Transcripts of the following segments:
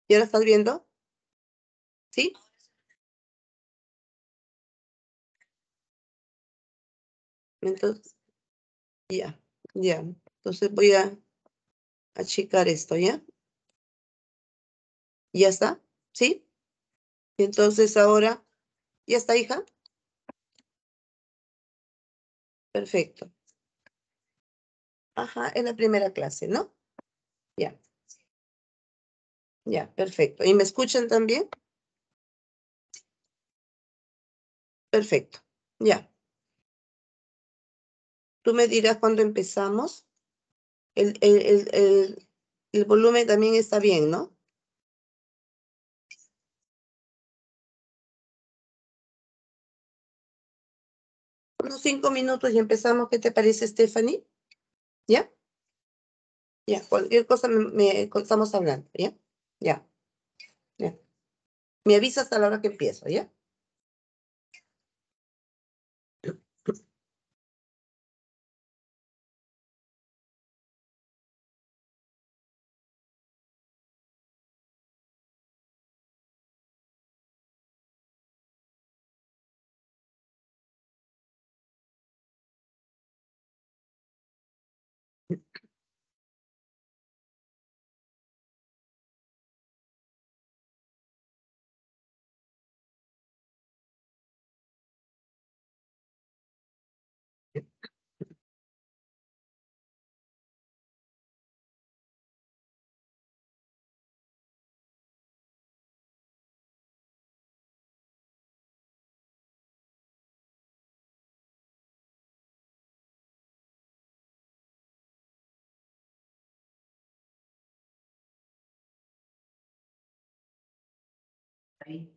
¿Ya la estás viendo? ¿Sí? Entonces, ya, ya. Entonces voy a achicar esto, ¿ya? ¿Ya está? ¿Sí? Entonces ahora, ¿ya está, hija? Perfecto. Ajá, en la primera clase, ¿no? Ya, ya, perfecto. ¿Y me escuchan también? Perfecto. Ya. Tú me dirás cuándo empezamos. El volumen también está bien, ¿no? Unos 5 minutos y empezamos. ¿Qué te parece, Stephanie? ¿Ya? Ya, cualquier cosa estamos hablando, ¿ya? Ya, ya. Me avisas a la hora que empiezo, ¿ya? Ahí.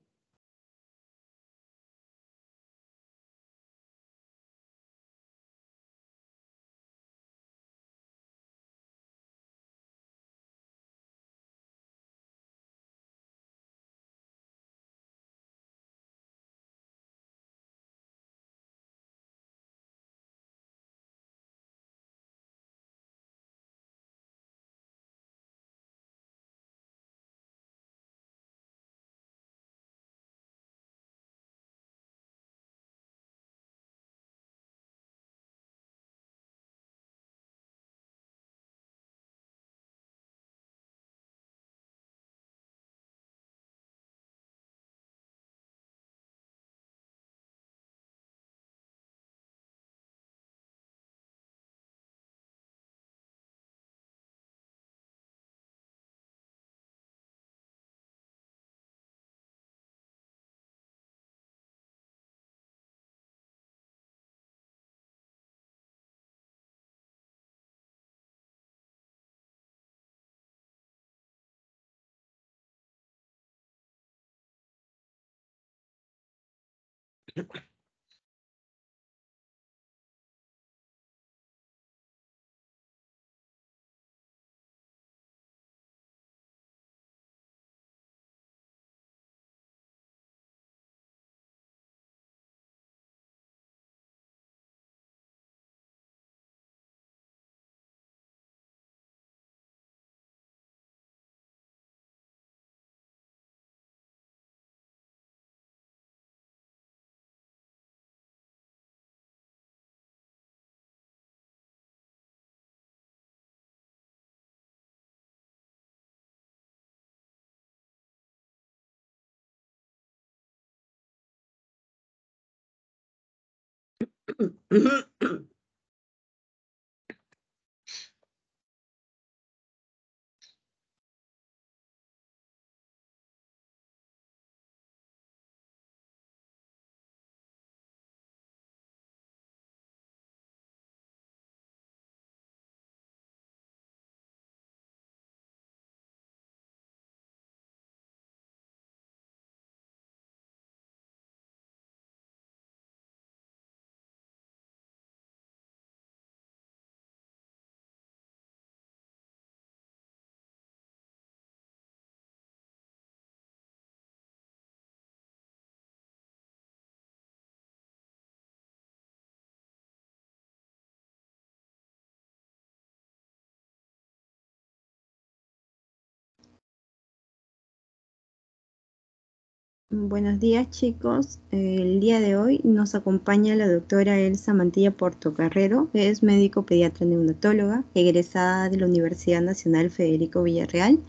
Buenos días, chicos. El día de hoy nos acompaña la doctora Elsa Mantilla Portocarrero, que es médico pediatra neonatóloga, egresada de la Universidad Nacional Federico Villarreal.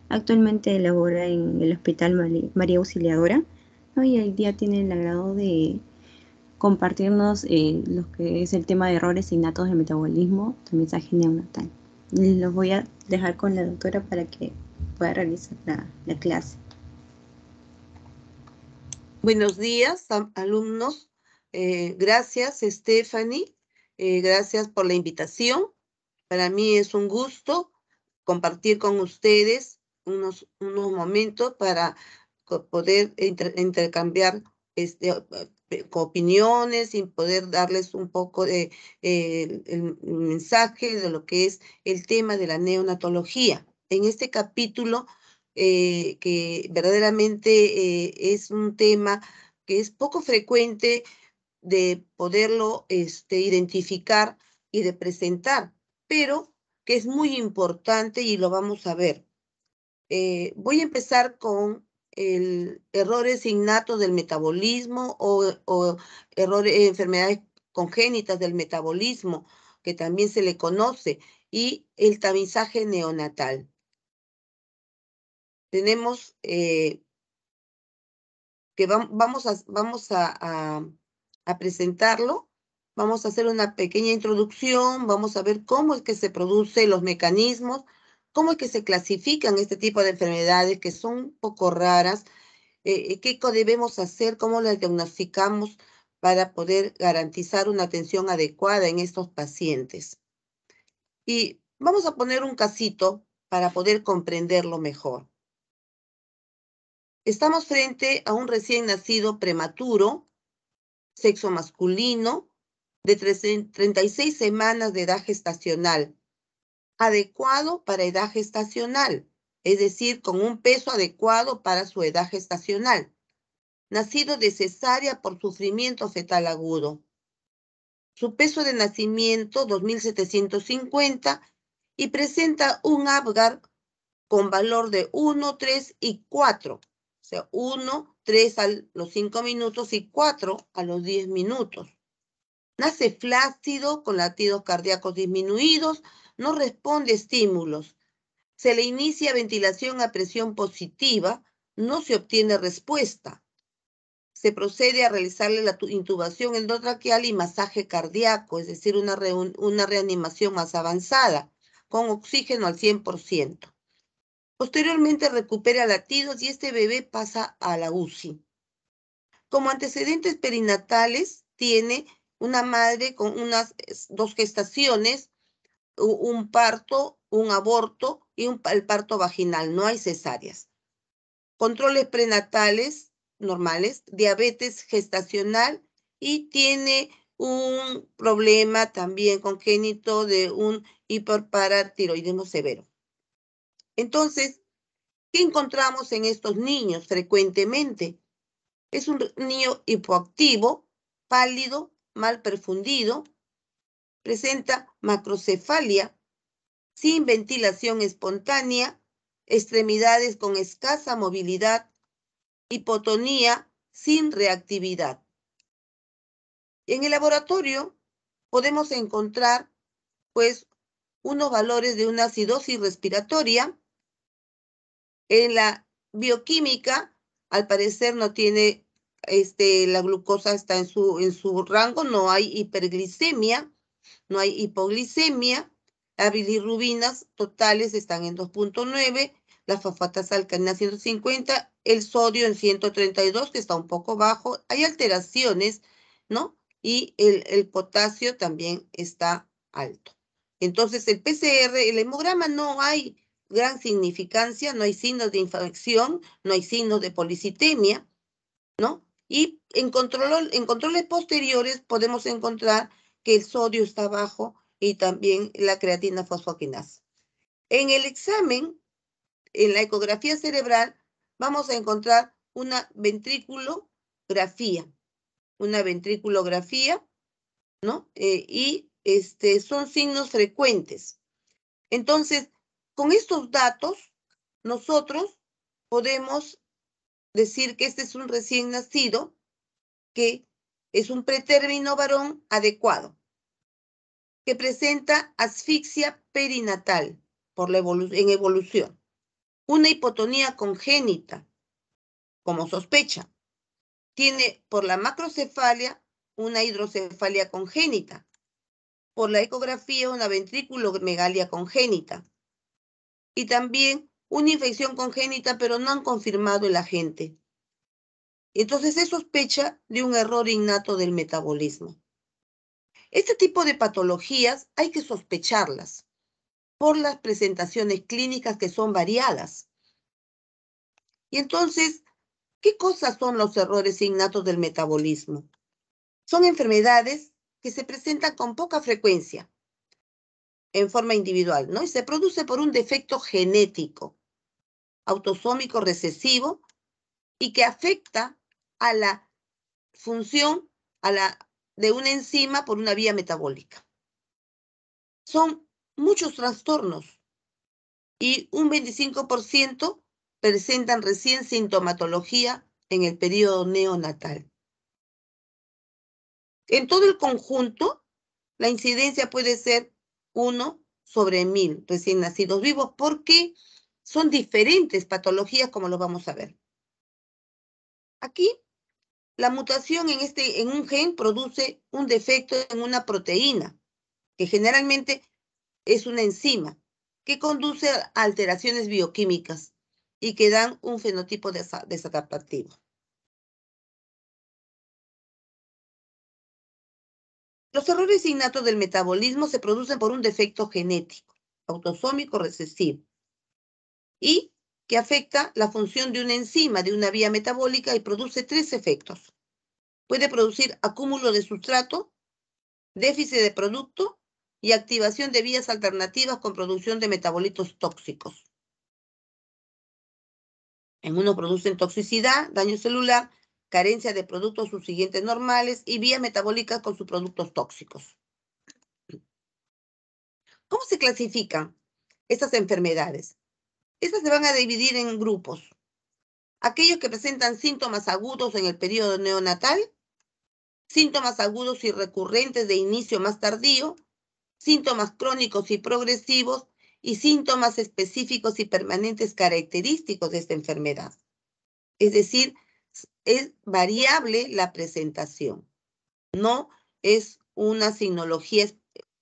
Actualmente labora en el Hospital María Auxiliadora, ¿no? Y el día tiene el agrado de compartirnos lo que es el tema de errores innatos del metabolismo del mensaje neonatal. Los voy a dejar con la doctora para que pueda realizar la clase. Buenos días, alumnos. Gracias, Stephanie. Gracias por la invitación. Para mí es un gusto compartir con ustedes unos momentos para poder intercambiar opiniones y poder darles un poco de el mensaje de lo que es el tema de la neonatología. En este capítulo, que verdaderamente es un tema que es poco frecuente de poderlo identificar y de presentar, pero que es muy importante y lo vamos a ver. Voy a empezar con errores innatos del metabolismo o enfermedades congénitas del metabolismo, que también se le conoce, y el tamizaje neonatal. Tenemos que vamos a presentarlo. Vamos a hacer una pequeña introducción, vamos a ver cómo es que se producen los mecanismos, cómo es que se clasifican este tipo de enfermedades que son un poco raras, qué debemos hacer, cómo las diagnosticamos para poder garantizar una atención adecuada en estos pacientes. Y vamos a poner un casito para poder comprenderlo mejor. Estamos frente a un recién nacido prematuro, sexo masculino, de 36 semanas de edad gestacional, adecuado para edad gestacional, es decir, con un peso adecuado para su edad gestacional, nacido de cesárea por sufrimiento fetal agudo. Su peso de nacimiento, 2.750, y presenta un Apgar con valor de 1, 3 y 4. O sea, 1, 3 a los 5 minutos y 4 a los 10 minutos. Nace flácido, con latidos cardíacos disminuidos, no responde a estímulos. Se le inicia ventilación a presión positiva, no se obtiene respuesta. Se procede a realizarle la intubación endotraqueal y masaje cardíaco, es decir, una reanimación más avanzada, con oxígeno al 100%. Posteriormente recupera latidos y este bebé pasa a la UCI. Como antecedentes perinatales, tiene una madre con unas 2 gestaciones, un parto, un aborto y el parto vaginal. No hay cesáreas. Controles prenatales normales, diabetes gestacional y tiene un problema también congénito de un hiperparatiroidismo severo. Entonces, ¿qué encontramos en estos niños frecuentemente? Es un niño hipoactivo, pálido, mal perfundido, presenta macrocefalia, sin ventilación espontánea, extremidades con escasa movilidad, hipotonía, sin reactividad. En el laboratorio podemos encontrar, pues, unos valores de una acidosis respiratoria. En la bioquímica, al parecer no tiene, la glucosa está en su rango, no hay hiperglicemia, no hay hipoglicemia, las bilirrubinas totales están en 2.9, la fosfatas alcalina 150, el sodio en 132, que está un poco bajo, hay alteraciones, ¿no? Y el potasio también está alto. Entonces, el PCR, el hemograma no hay gran significancia, no hay signos de infección, no hay signos de policitemia, ¿no? Y en controles posteriores podemos encontrar que el sodio está bajo y también la creatina fosfoquinasa. En el examen, en la ecografía cerebral, vamos a encontrar una ventriculografía, ¿no? Y son signos frecuentes. Entonces, con estos datos, nosotros podemos decir que este es un recién nacido que es un pretérmino varón adecuado, que presenta asfixia perinatal en evolución, una hipotonía congénita como sospecha, tiene por la macrocefalia una hidrocefalia congénita, por la ecografía una ventrículomegalia congénita y también una infección congénita, pero no han confirmado el agente. Entonces se sospecha de un error innato del metabolismo. Este tipo de patologías hay que sospecharlas por las presentaciones clínicas que son variadas. Y entonces, ¿qué cosas son los errores innatos del metabolismo? Son enfermedades que se presentan con poca frecuencia en forma individual, ¿no? Y se produce por un defecto genético, autosómico recesivo, y que afecta a la función de una enzima por una vía metabólica. Son muchos trastornos y un 25% presentan recién sintomatología en el periodo neonatal. En todo el conjunto, la incidencia puede ser 1 sobre 1000 recién nacidos vivos porque son diferentes patologías como lo vamos a ver. Aquí, la mutación en un gen produce un defecto en una proteína, que generalmente es una enzima, que conduce a alteraciones bioquímicas y que dan un fenotipo desadaptativo. Los errores innatos del metabolismo se producen por un defecto genético, autosómico recesivo, y que afecta la función de una enzima de una vía metabólica y produce 3 efectos. Puede producir acúmulo de sustrato, déficit de producto y activación de vías alternativas con producción de metabolitos tóxicos. En uno producen toxicidad, daño celular, carencia de productos subsiguientes normales y vías metabólicas con subproductos tóxicos. ¿Cómo se clasifican estas enfermedades? Estas se van a dividir en grupos. Aquellos que presentan síntomas agudos en el periodo neonatal, síntomas agudos y recurrentes de inicio más tardío, síntomas crónicos y progresivos y síntomas específicos y permanentes característicos de esta enfermedad. Es decir, es variable la presentación. No es una signología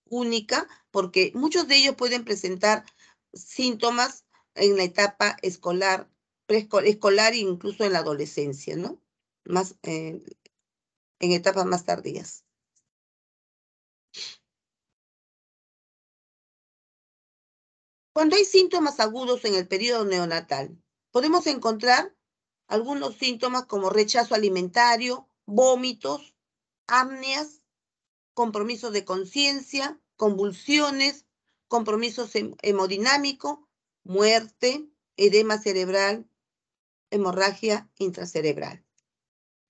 única porque muchos de ellos pueden presentar síntomas en la etapa escolar, preescolar e incluso en la adolescencia, ¿no? Más en etapas más tardías. Cuando hay síntomas agudos en el periodo neonatal, podemos encontrar algunos síntomas como rechazo alimentario, vómitos, apneas, compromiso de conciencia, convulsiones, compromiso hemodinámico, muerte, edema cerebral, hemorragia intracerebral.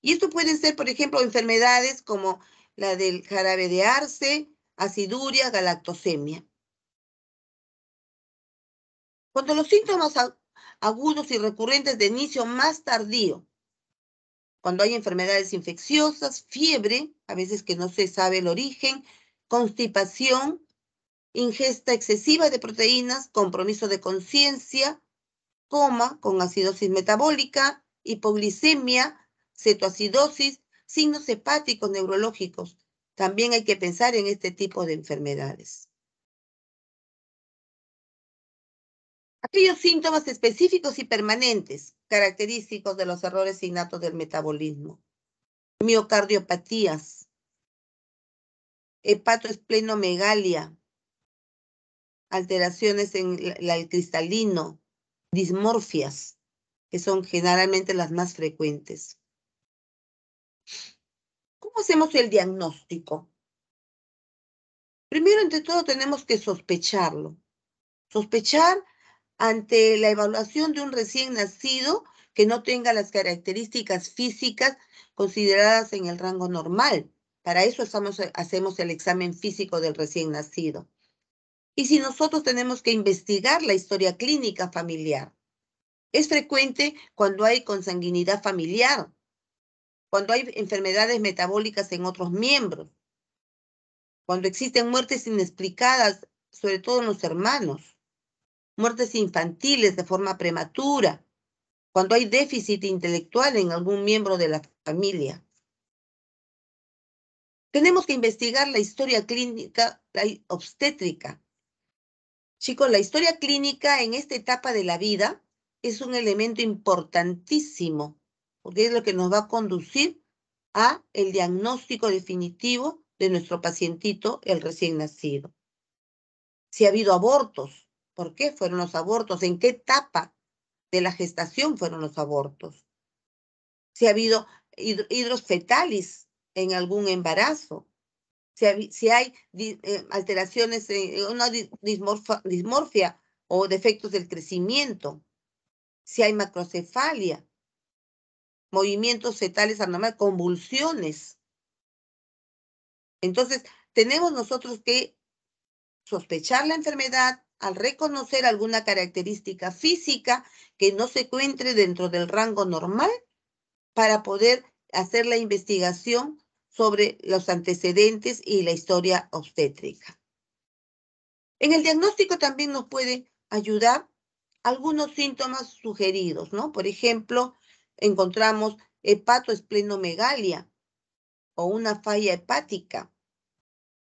Y esto pueden ser, por ejemplo, enfermedades como la del jarabe de arce, aciduria, galactosemia. Cuando los síntomas agudos y recurrentes de inicio más tardío, cuando hay enfermedades infecciosas, fiebre, a veces que no se sabe el origen, constipación, ingesta excesiva de proteínas, compromiso de conciencia, coma con acidosis metabólica, hipoglicemia, cetoacidosis, signos hepáticos neurológicos. También hay que pensar en este tipo de enfermedades. Aquellos síntomas específicos y permanentes, característicos de los errores innatos del metabolismo. Miocardiopatías, hepatoesplenomegalia, alteraciones en el cristalino, dismorfias, que son generalmente las más frecuentes. ¿Cómo hacemos el diagnóstico? Primero, ante todo, tenemos que sospecharlo. Sospechar ante la evaluación de un recién nacido que no tenga las características físicas consideradas en el rango normal. Para eso hacemos el examen físico del recién nacido. Y si nosotros tenemos que investigar la historia clínica familiar, Es frecuente cuando hay consanguinidad familiar, cuando hay enfermedades metabólicas en otros miembros, cuando existen muertes inexplicadas, sobre todo en los hermanos, muertes infantiles de forma prematura, cuando hay déficit intelectual en algún miembro de la familia. Tenemos que investigar la historia clínica obstétrica. Chicos, la historia clínica en esta etapa de la vida es un elemento importantísimo, porque es lo que nos va a conducir a el diagnóstico definitivo de nuestro pacientito, el recién nacido. Si ha habido abortos, ¿por qué fueron los abortos? ¿En qué etapa de la gestación fueron los abortos? Si ha habido hidros fetalis en algún embarazo, si hay alteraciones, una dismorfia o defectos del crecimiento, si hay macrocefalia, movimientos fetales anormales, convulsiones. Entonces, tenemos nosotros que sospechar la enfermedad al reconocer alguna característica física que no se encuentre dentro del rango normal para poder hacer la investigación sobre los antecedentes y la historia obstétrica. En el diagnóstico también nos puede ayudar algunos síntomas sugeridos, ¿no? Por ejemplo, encontramos hepatoesplenomegalia o una falla hepática,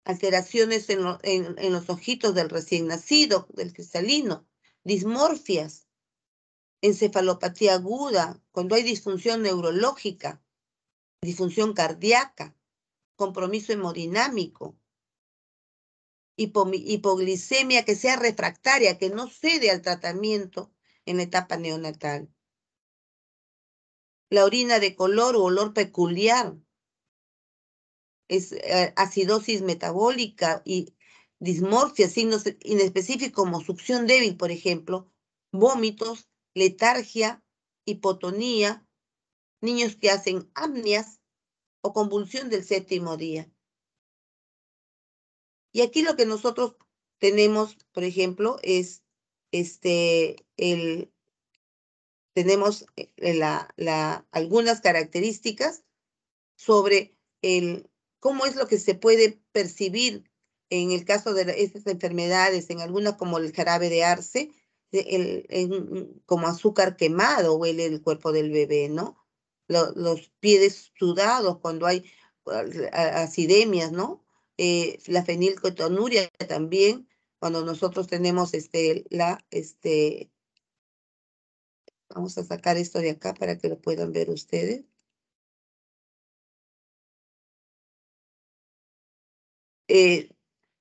alteraciones en los ojitos del recién nacido, del cristalino, dismorfias, encefalopatía aguda, cuando hay disfunción neurológica, disfunción cardíaca, compromiso hemodinámico, hipoglicemia que sea refractaria, que no cede al tratamiento en la etapa neonatal. La orina de color o olor peculiar, es acidosis metabólica y dismorfia, signos inespecíficos como succión débil, por ejemplo, vómitos, letargia, hipotonía, niños que hacen apneas o convulsión del séptimo día. Y aquí lo que nosotros tenemos, por ejemplo, es tenemos algunas características sobre cómo es lo que se puede percibir en el caso de estas enfermedades, en algunas como el jarabe de arce, como azúcar quemado huele el cuerpo del bebé, ¿no? Los pies sudados cuando hay acidemias, ¿no? La fenilketonuria también, cuando nosotros tenemos vamos a sacar esto de acá para que lo puedan ver ustedes.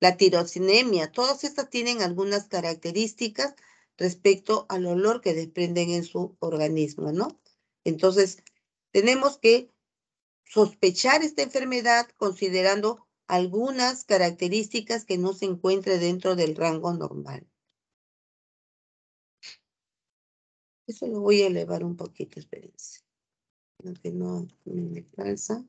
La tirosinemia, todas estas tienen algunas características respecto al olor que desprenden en su organismo, ¿no? Entonces, tenemos que sospechar esta enfermedad considerando algunas características que no se encuentren dentro del rango normal. Eso lo voy a elevar un poquito, espérense. Que no me calza.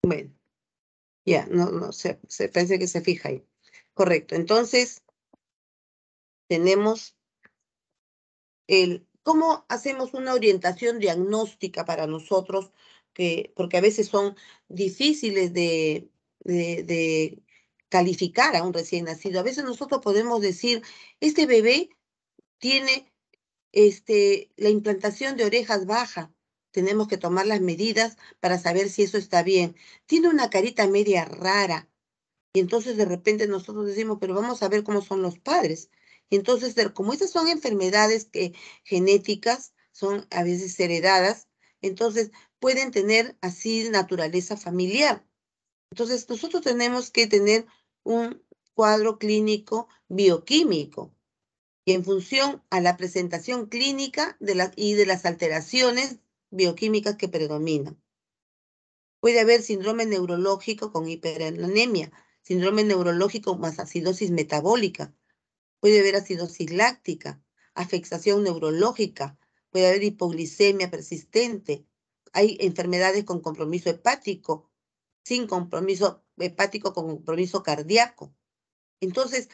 Bueno, ya, no se parece que se fija ahí. Correcto. Entonces, tenemos cómo hacemos una orientación diagnóstica para nosotros, porque a veces son difíciles de calificar a un recién nacido. A veces nosotros podemos decir, este bebé tiene la implantación de orejas baja, tenemos que tomar las medidas para saber si eso está bien. Tiene una carita media rara. Y entonces de repente nosotros decimos, pero vamos a ver cómo son los padres. Y entonces, como esas son enfermedades genéticas, son a veces heredadas, entonces pueden tener así naturaleza familiar. Entonces nosotros tenemos que tener un cuadro clínico bioquímico y en función a la presentación clínica y de las alteraciones bioquímicas que predominan. Puede haber síndrome neurológico con hiperanemia, síndrome neurológico más acidosis metabólica, puede haber acidosis láctica, afectación neurológica, puede haber hipoglicemia persistente, hay enfermedades con compromiso hepático, sin compromiso hepático con compromiso cardíaco. Entonces,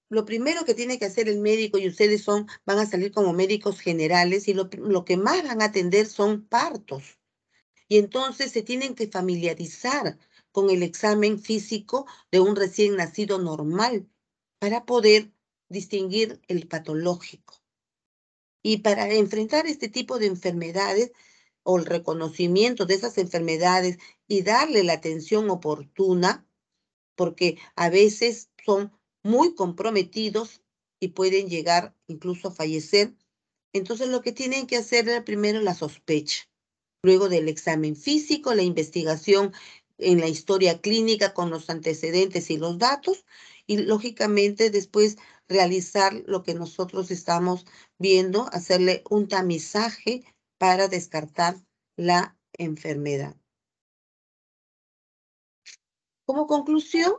lo primero que tiene que hacer el médico, y ustedes van a salir como médicos generales, y lo que más van a atender son partos. Y entonces se tienen que familiarizar con el examen físico de un recién nacido normal para poder distinguir el patológico. Y para enfrentar este tipo de enfermedades o el reconocimiento de esas enfermedades y darle la atención oportuna, porque a veces son muy comprometidos y pueden llegar incluso a fallecer, entonces lo que tienen que hacer es primero la sospecha. Luego del examen físico, la investigación en la historia clínica con los antecedentes y los datos, y lógicamente después realizar lo que nosotros estamos viendo, hacerle un tamizaje para descartar la enfermedad. Como conclusión,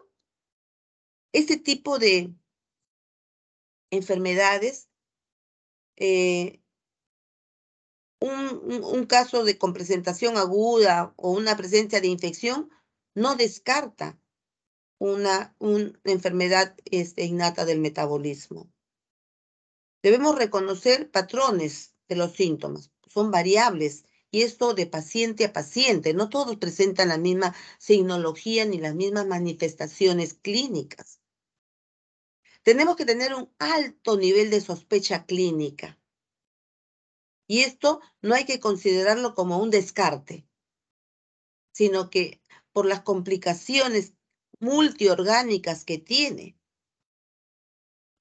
este tipo de enfermedades, un caso de con presentación aguda o una presencia de infección no descarta una enfermedad innata del metabolismo. Debemos reconocer patrones de los síntomas, son variables, y esto de paciente a paciente. No todos presentan la misma signología ni las mismas manifestaciones clínicas. Tenemos que tener un alto nivel de sospecha clínica. Y esto no hay que considerarlo como un descarte, sino que por las complicaciones multiorgánicas que tiene.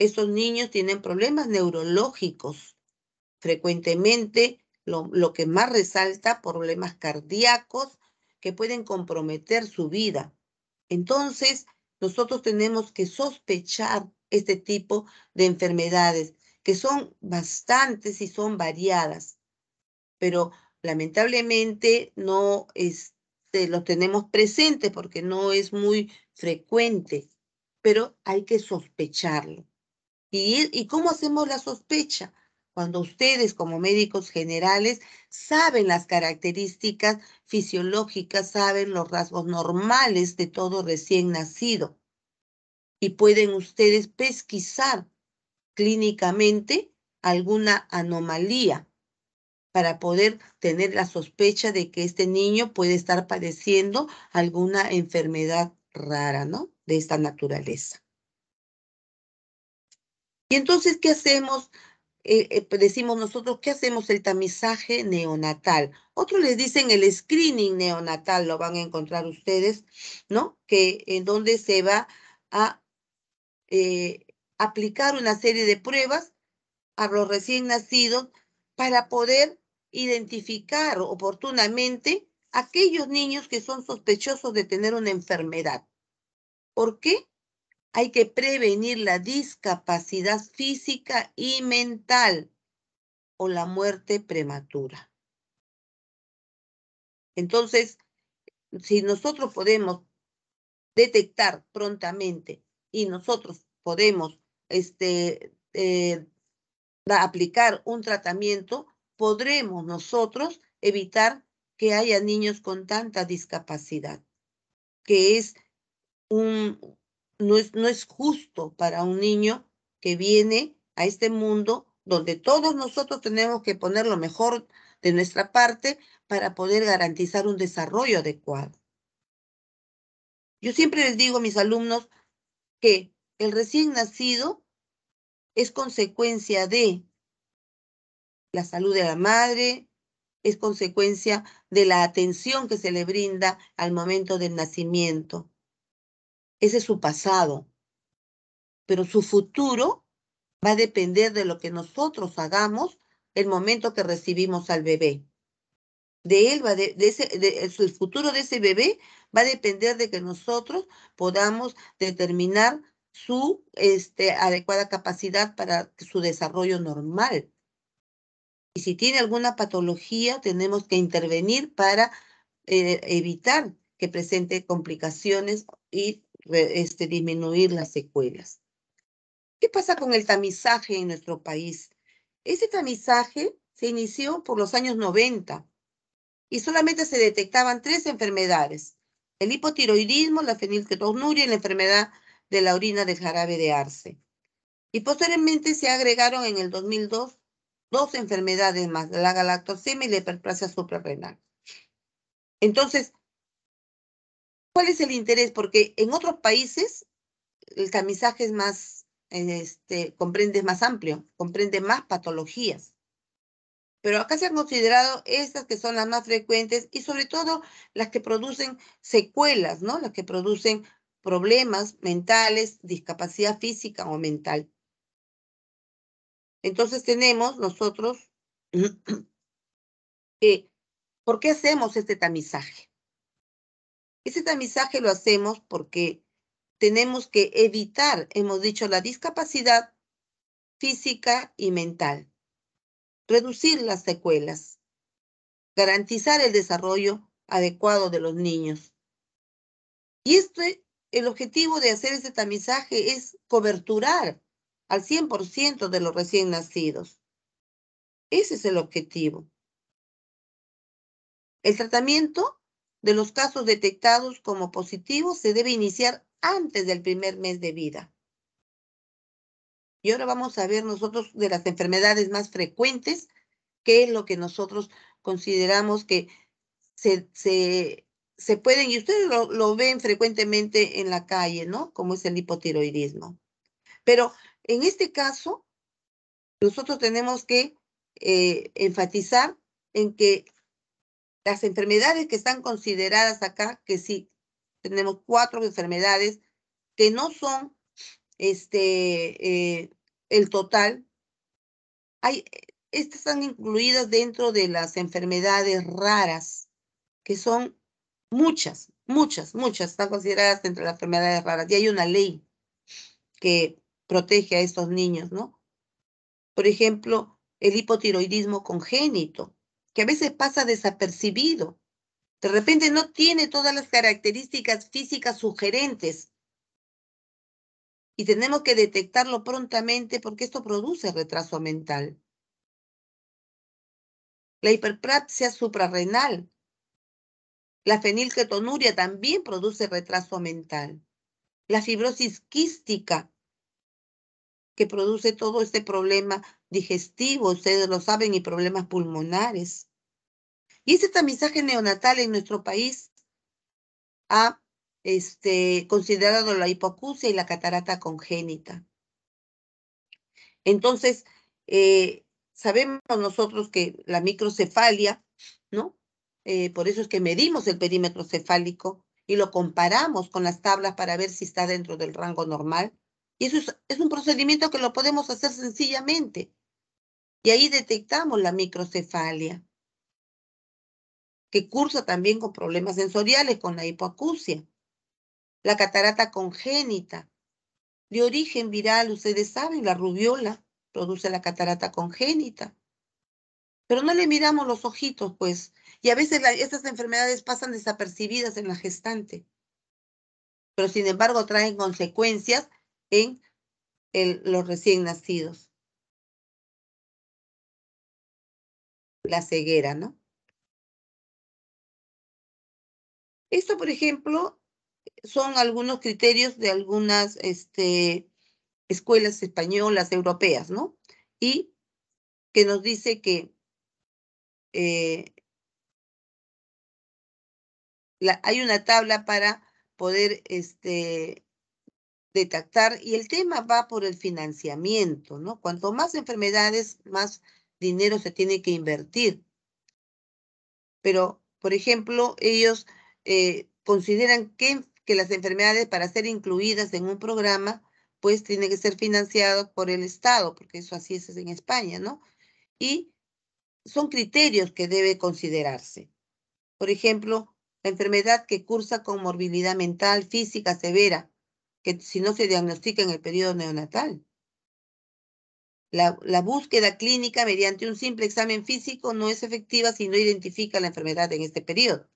Estos niños tienen problemas neurológicos. Frecuentemente, lo que más resalta, problemas cardíacos que pueden comprometer su vida. Entonces, nosotros tenemos que sospechar este tipo de enfermedades, que son bastantes y son variadas, pero lamentablemente no los tenemos presentes porque no es muy frecuente, pero hay que sospecharlo. ¿Y cómo hacemos la sospecha? Cuando ustedes como médicos generales saben las características fisiológicas, saben los rasgos normales de todo recién nacido y pueden ustedes pesquisar clínicamente alguna anomalía para poder tener la sospecha de que este niño puede estar padeciendo alguna enfermedad rara, ¿no? De esta naturaleza. Y entonces, ¿qué hacemos? Decimos nosotros, ¿qué hacemos? El tamizaje neonatal. Otros les dicen el screening neonatal, lo van a encontrar ustedes, ¿no? Que en donde se va a aplicar una serie de pruebas a los recién nacidos para poder identificar oportunamente aquellos niños que son sospechosos de tener una enfermedad. ¿Por qué? Hay que prevenir la discapacidad física y mental o la muerte prematura. Entonces, si nosotros podemos detectar prontamente y nosotros podemos aplicar un tratamiento, podremos nosotros evitar que haya niños con tanta discapacidad, que no es justo para un niño que viene a este mundo donde todos nosotros tenemos que poner lo mejor de nuestra parte para poder garantizar un desarrollo adecuado. Yo siempre les digo a mis alumnos que el recién nacido es consecuencia de la salud de la madre, es consecuencia de la atención que se le brinda al momento del nacimiento. Ese es su pasado, pero su futuro va a depender de lo que nosotros hagamos el momento que recibimos al bebé. De él el futuro de ese bebé va a depender de que nosotros podamos determinar su adecuada capacidad para su desarrollo normal. Y si tiene alguna patología, tenemos que intervenir para evitar que presente complicaciones y disminuir las secuelas. ¿Qué pasa con el tamizaje en nuestro país? Ese tamizaje se inició por los años 90 y solamente se detectaban 3 enfermedades: el hipotiroidismo, la fenilketonuria y la enfermedad de la orina del jarabe de arce. Y posteriormente se agregaron en el 2002 2 enfermedades más, la galactosemia y la hiperplasia suprarrenal. Entonces, ¿cuál es el interés? Porque en otros países el tamizaje es más, comprende más amplio, comprende más patologías. Pero acá se han considerado estas que son las más frecuentes y sobre todo las que producen secuelas, ¿no? Las que producen problemas mentales, discapacidad física o mental. Entonces tenemos nosotros ¿por qué hacemos este tamizaje? Ese tamizaje lo hacemos porque tenemos que evitar, hemos dicho, la discapacidad física y mental, reducir las secuelas, garantizar el desarrollo adecuado de los niños. Y el objetivo de hacer este tamizaje es coberturar al 100% de los recién nacidos. Ese es el objetivo. El tratamiento de los casos detectados como positivos se debe iniciar antes del primer mes de vida. Y ahora vamos a ver nosotros de las enfermedades más frecuentes, qué es lo que nosotros consideramos que se pueden, y ustedes lo ven frecuentemente en la calle, ¿no? Como es el hipotiroidismo. Pero en este caso, nosotros tenemos que enfatizar en que las enfermedades que están consideradas acá, que sí, tenemos 4 enfermedades que no son el total. Estas están incluidas dentro de las enfermedades raras, que son muchas, están consideradas entre las enfermedades raras. Y hay una ley que protege a estos niños, ¿no? Por ejemplo, el hipotiroidismo congénito, que a veces pasa desapercibido. De repente no tiene todas las características físicas sugerentes y tenemos que detectarlo prontamente porque esto produce retraso mental. La hiperplasia suprarrenal, la fenilketonuria también produce retraso mental. La fibrosis quística, que produce todo este problema digestivo, ustedes lo saben, y problemas pulmonares. Y este tamizaje neonatal en nuestro país ha considerado la hipoacusia y la catarata congénita. Entonces, sabemos nosotros que la microcefalia, ¿no? Por eso es que medimos el perímetro cefálico y lo comparamos con las tablas para ver si está dentro del rango normal. Y eso es un procedimiento que lo podemos hacer sencillamente. Y ahí detectamos la microcefalia, que cursa también con problemas sensoriales, con la hipoacusia. La catarata congénita, de origen viral, ustedes saben, la rubiola produce la catarata congénita. Pero no le miramos los ojitos, pues. Y a veces estas enfermedades pasan desapercibidas en la gestante. Pero sin embargo traen consecuencias en los recién nacidos. La ceguera, ¿no? Esto, por ejemplo, son algunos criterios de algunas escuelas españolas, europeas, ¿no? Y que nos dice que hay una tabla para poder detectar, y el tema va por el financiamiento, ¿no? Cuanto más enfermedades, más dinero se tiene que invertir. pero, por ejemplo, ellos consideran que las enfermedades para ser incluidas en un programa, pues tienen que ser financiadas por el Estado, porque eso así es en España, ¿no? Y son criterios que debe considerarse. Por ejemplo, la enfermedad que cursa con morbilidad mental, física severa, que si no se diagnostica en el periodo neonatal. La búsqueda clínica mediante un simple examen físico no es efectiva si no identifica la enfermedad en este periodo.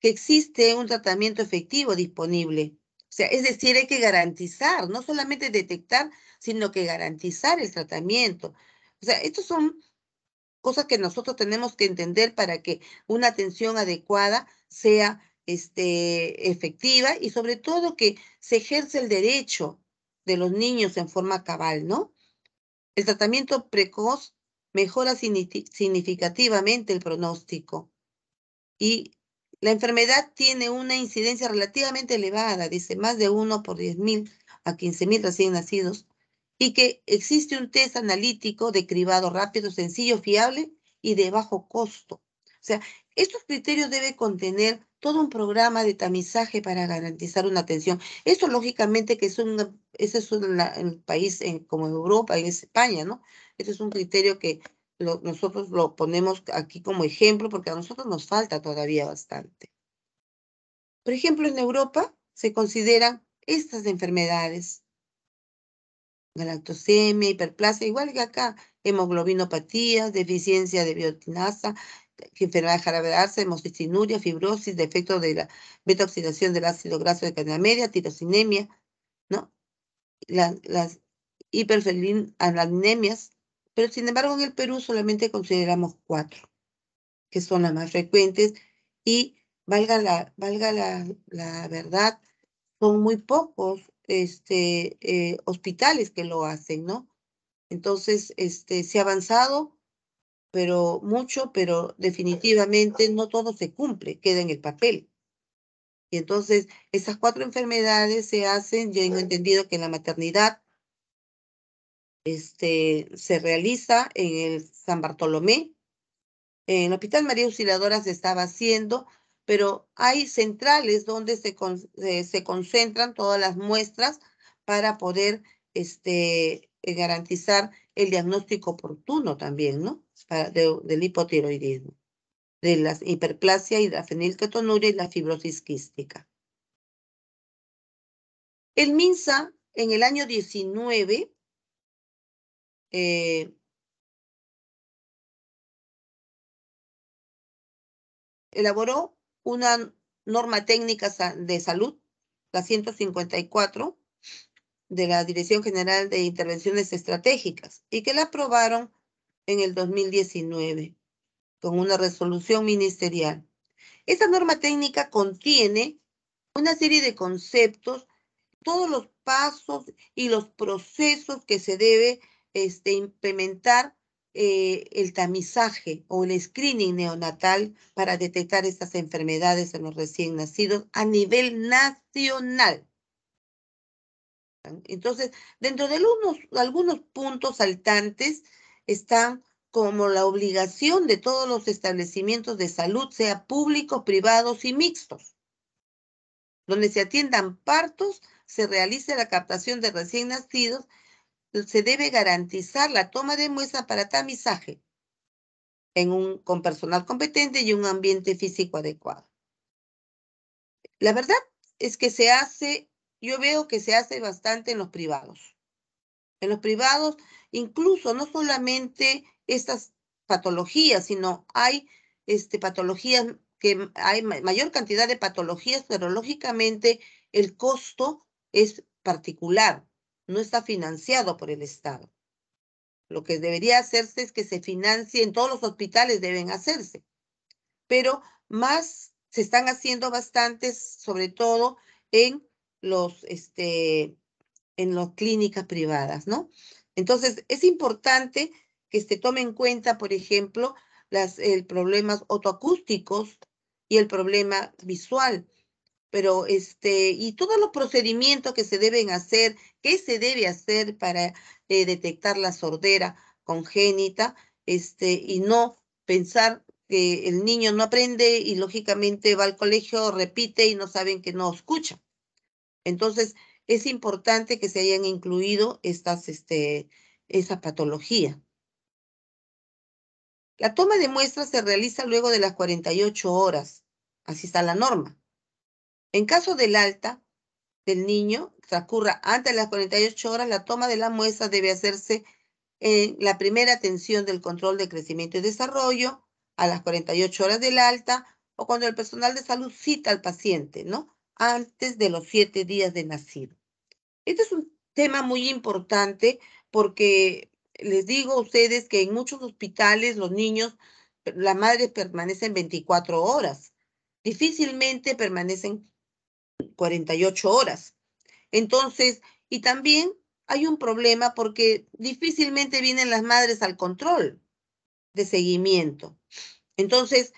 Que existe un tratamiento efectivo disponible. O sea, es decir, hay que garantizar, no solamente detectar, sino que garantizar el tratamiento. O sea, estos son cosas que nosotros tenemos que entender para que una atención adecuada sea efectiva y sobre todo que se ejerce el derecho de los niños en forma cabal, ¿no? El tratamiento precoz mejora significativamente el pronóstico y la enfermedad tiene una incidencia relativamente elevada, dice más de 1 por 10.000 a 15.000 recién nacidos, y que existe un test analítico de cribado rápido, sencillo, fiable y de bajo costo. O sea, estos criterios deben contener todo un programa de tamizaje para garantizar una atención. Esto lógicamente que ese es un país como Europa, en España, ¿no? Este es un criterio que nosotros lo ponemos aquí como ejemplo porque a nosotros nos falta todavía bastante. Por ejemplo, en Europa se consideran estas enfermedades: galactosemia, hiperplasia, igual que acá, hemoglobinopatías, deficiencia de biotinasa, enfermedad de Jarabe de Arce, hemocistinuria, fibrosis, defecto de la beta-oxidación del ácido graso de cadena media, tirosinemia, ¿no? Las hiperfenilanemias, pero sin embargo en el Perú solamente consideramos 4, que son las más frecuentes, y valga la verdad, son muy pocos hospitales que lo hacen, ¿no? Entonces, se ha avanzado, pero mucho, pero definitivamente no todo se cumple, queda en el papel. Y entonces, esas 4 enfermedades se hacen, yo he entendido que en la maternidad se realiza en el San Bartolomé. En el Hospital María Auxiliadora se estaba haciendo, pero hay centrales donde se concentran todas las muestras para poder garantizar el diagnóstico oportuno también, ¿no? Del hipotiroidismo, de la hiperplasia y la fenilketonuria y la fibrosis quística. El MINSA en el año 19 elaboró una norma técnica de salud, la 154, de la Dirección General de Intervenciones Estratégicas, y que la aprobaron en el 2019 con una resolución ministerial. Esta norma técnica contiene una serie de conceptos, todos los pasos y los procesos que se debe implementar el tamizaje o el screening neonatal para detectar estas enfermedades en los recién nacidos a nivel nacional. Entonces, dentro de algunos puntos saltantes están como la obligación de todos los establecimientos de salud, sea públicos, privados y mixtos, donde se atiendan partos, se realice la captación de recién nacidos, se debe garantizar la toma de muestra para tamizaje con personal competente y un ambiente físico adecuado. La verdad es que yo veo que se hace bastante en los privados. En los privados, incluso no solamente estas patologías, sino hay patologías que hay mayor cantidad de patologías, pero lógicamente el costo es particular, no está financiado por el Estado. Lo que debería hacerse es que se financie, en todos los hospitales deben hacerse, pero más se están haciendo bastantes, sobre todo en las clínicas privadas, ¿no? Entonces, es importante que se tome en cuenta, por ejemplo, el problemas otoacústicos y el problema visual, pero y todos los procedimientos que se deben hacer, qué se debe hacer para detectar la sordera congénita, y no pensar que el niño no aprende y lógicamente va al colegio, repite y no saben que no escucha. Entonces, es importante que se hayan incluido esa patología. La toma de muestras se realiza luego de las 48 horas. Así está la norma. En caso del alta del niño transcurra antes de las 48 horas, la toma de la muestra debe hacerse en la primera atención del control de crecimiento y desarrollo, a las 48 horas del alta, o cuando el personal de salud cita al paciente, ¿no? Antes de los 7 días de nacido. Este es un tema muy importante porque les digo a ustedes que en muchos hospitales los niños, las madres permanecen 24 horas. Difícilmente permanecen 48 horas. Entonces, y también hay un problema porque difícilmente vienen las madres al control de seguimiento. Entonces,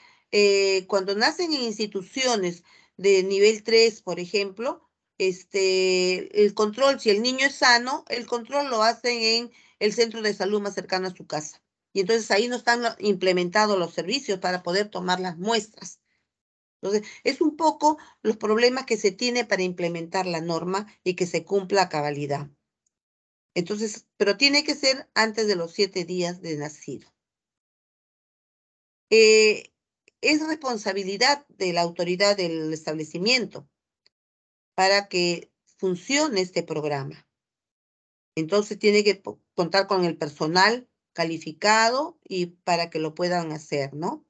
cuando nacen en instituciones de nivel 3, por ejemplo, el control, si el niño es sano, el control lo hacen en el centro de salud más cercano a su casa. Y entonces ahí no están implementados los servicios para poder tomar las muestras. Entonces, es un poco los problemas que se tiene para implementar la norma y que se cumpla a cabalidad. Entonces, pero tiene que ser antes de los 7 días de nacido. Es responsabilidad de la autoridad del establecimiento para que funcione este programa. Entonces, tiene que contar con el personal calificado y para que lo puedan hacer, ¿no?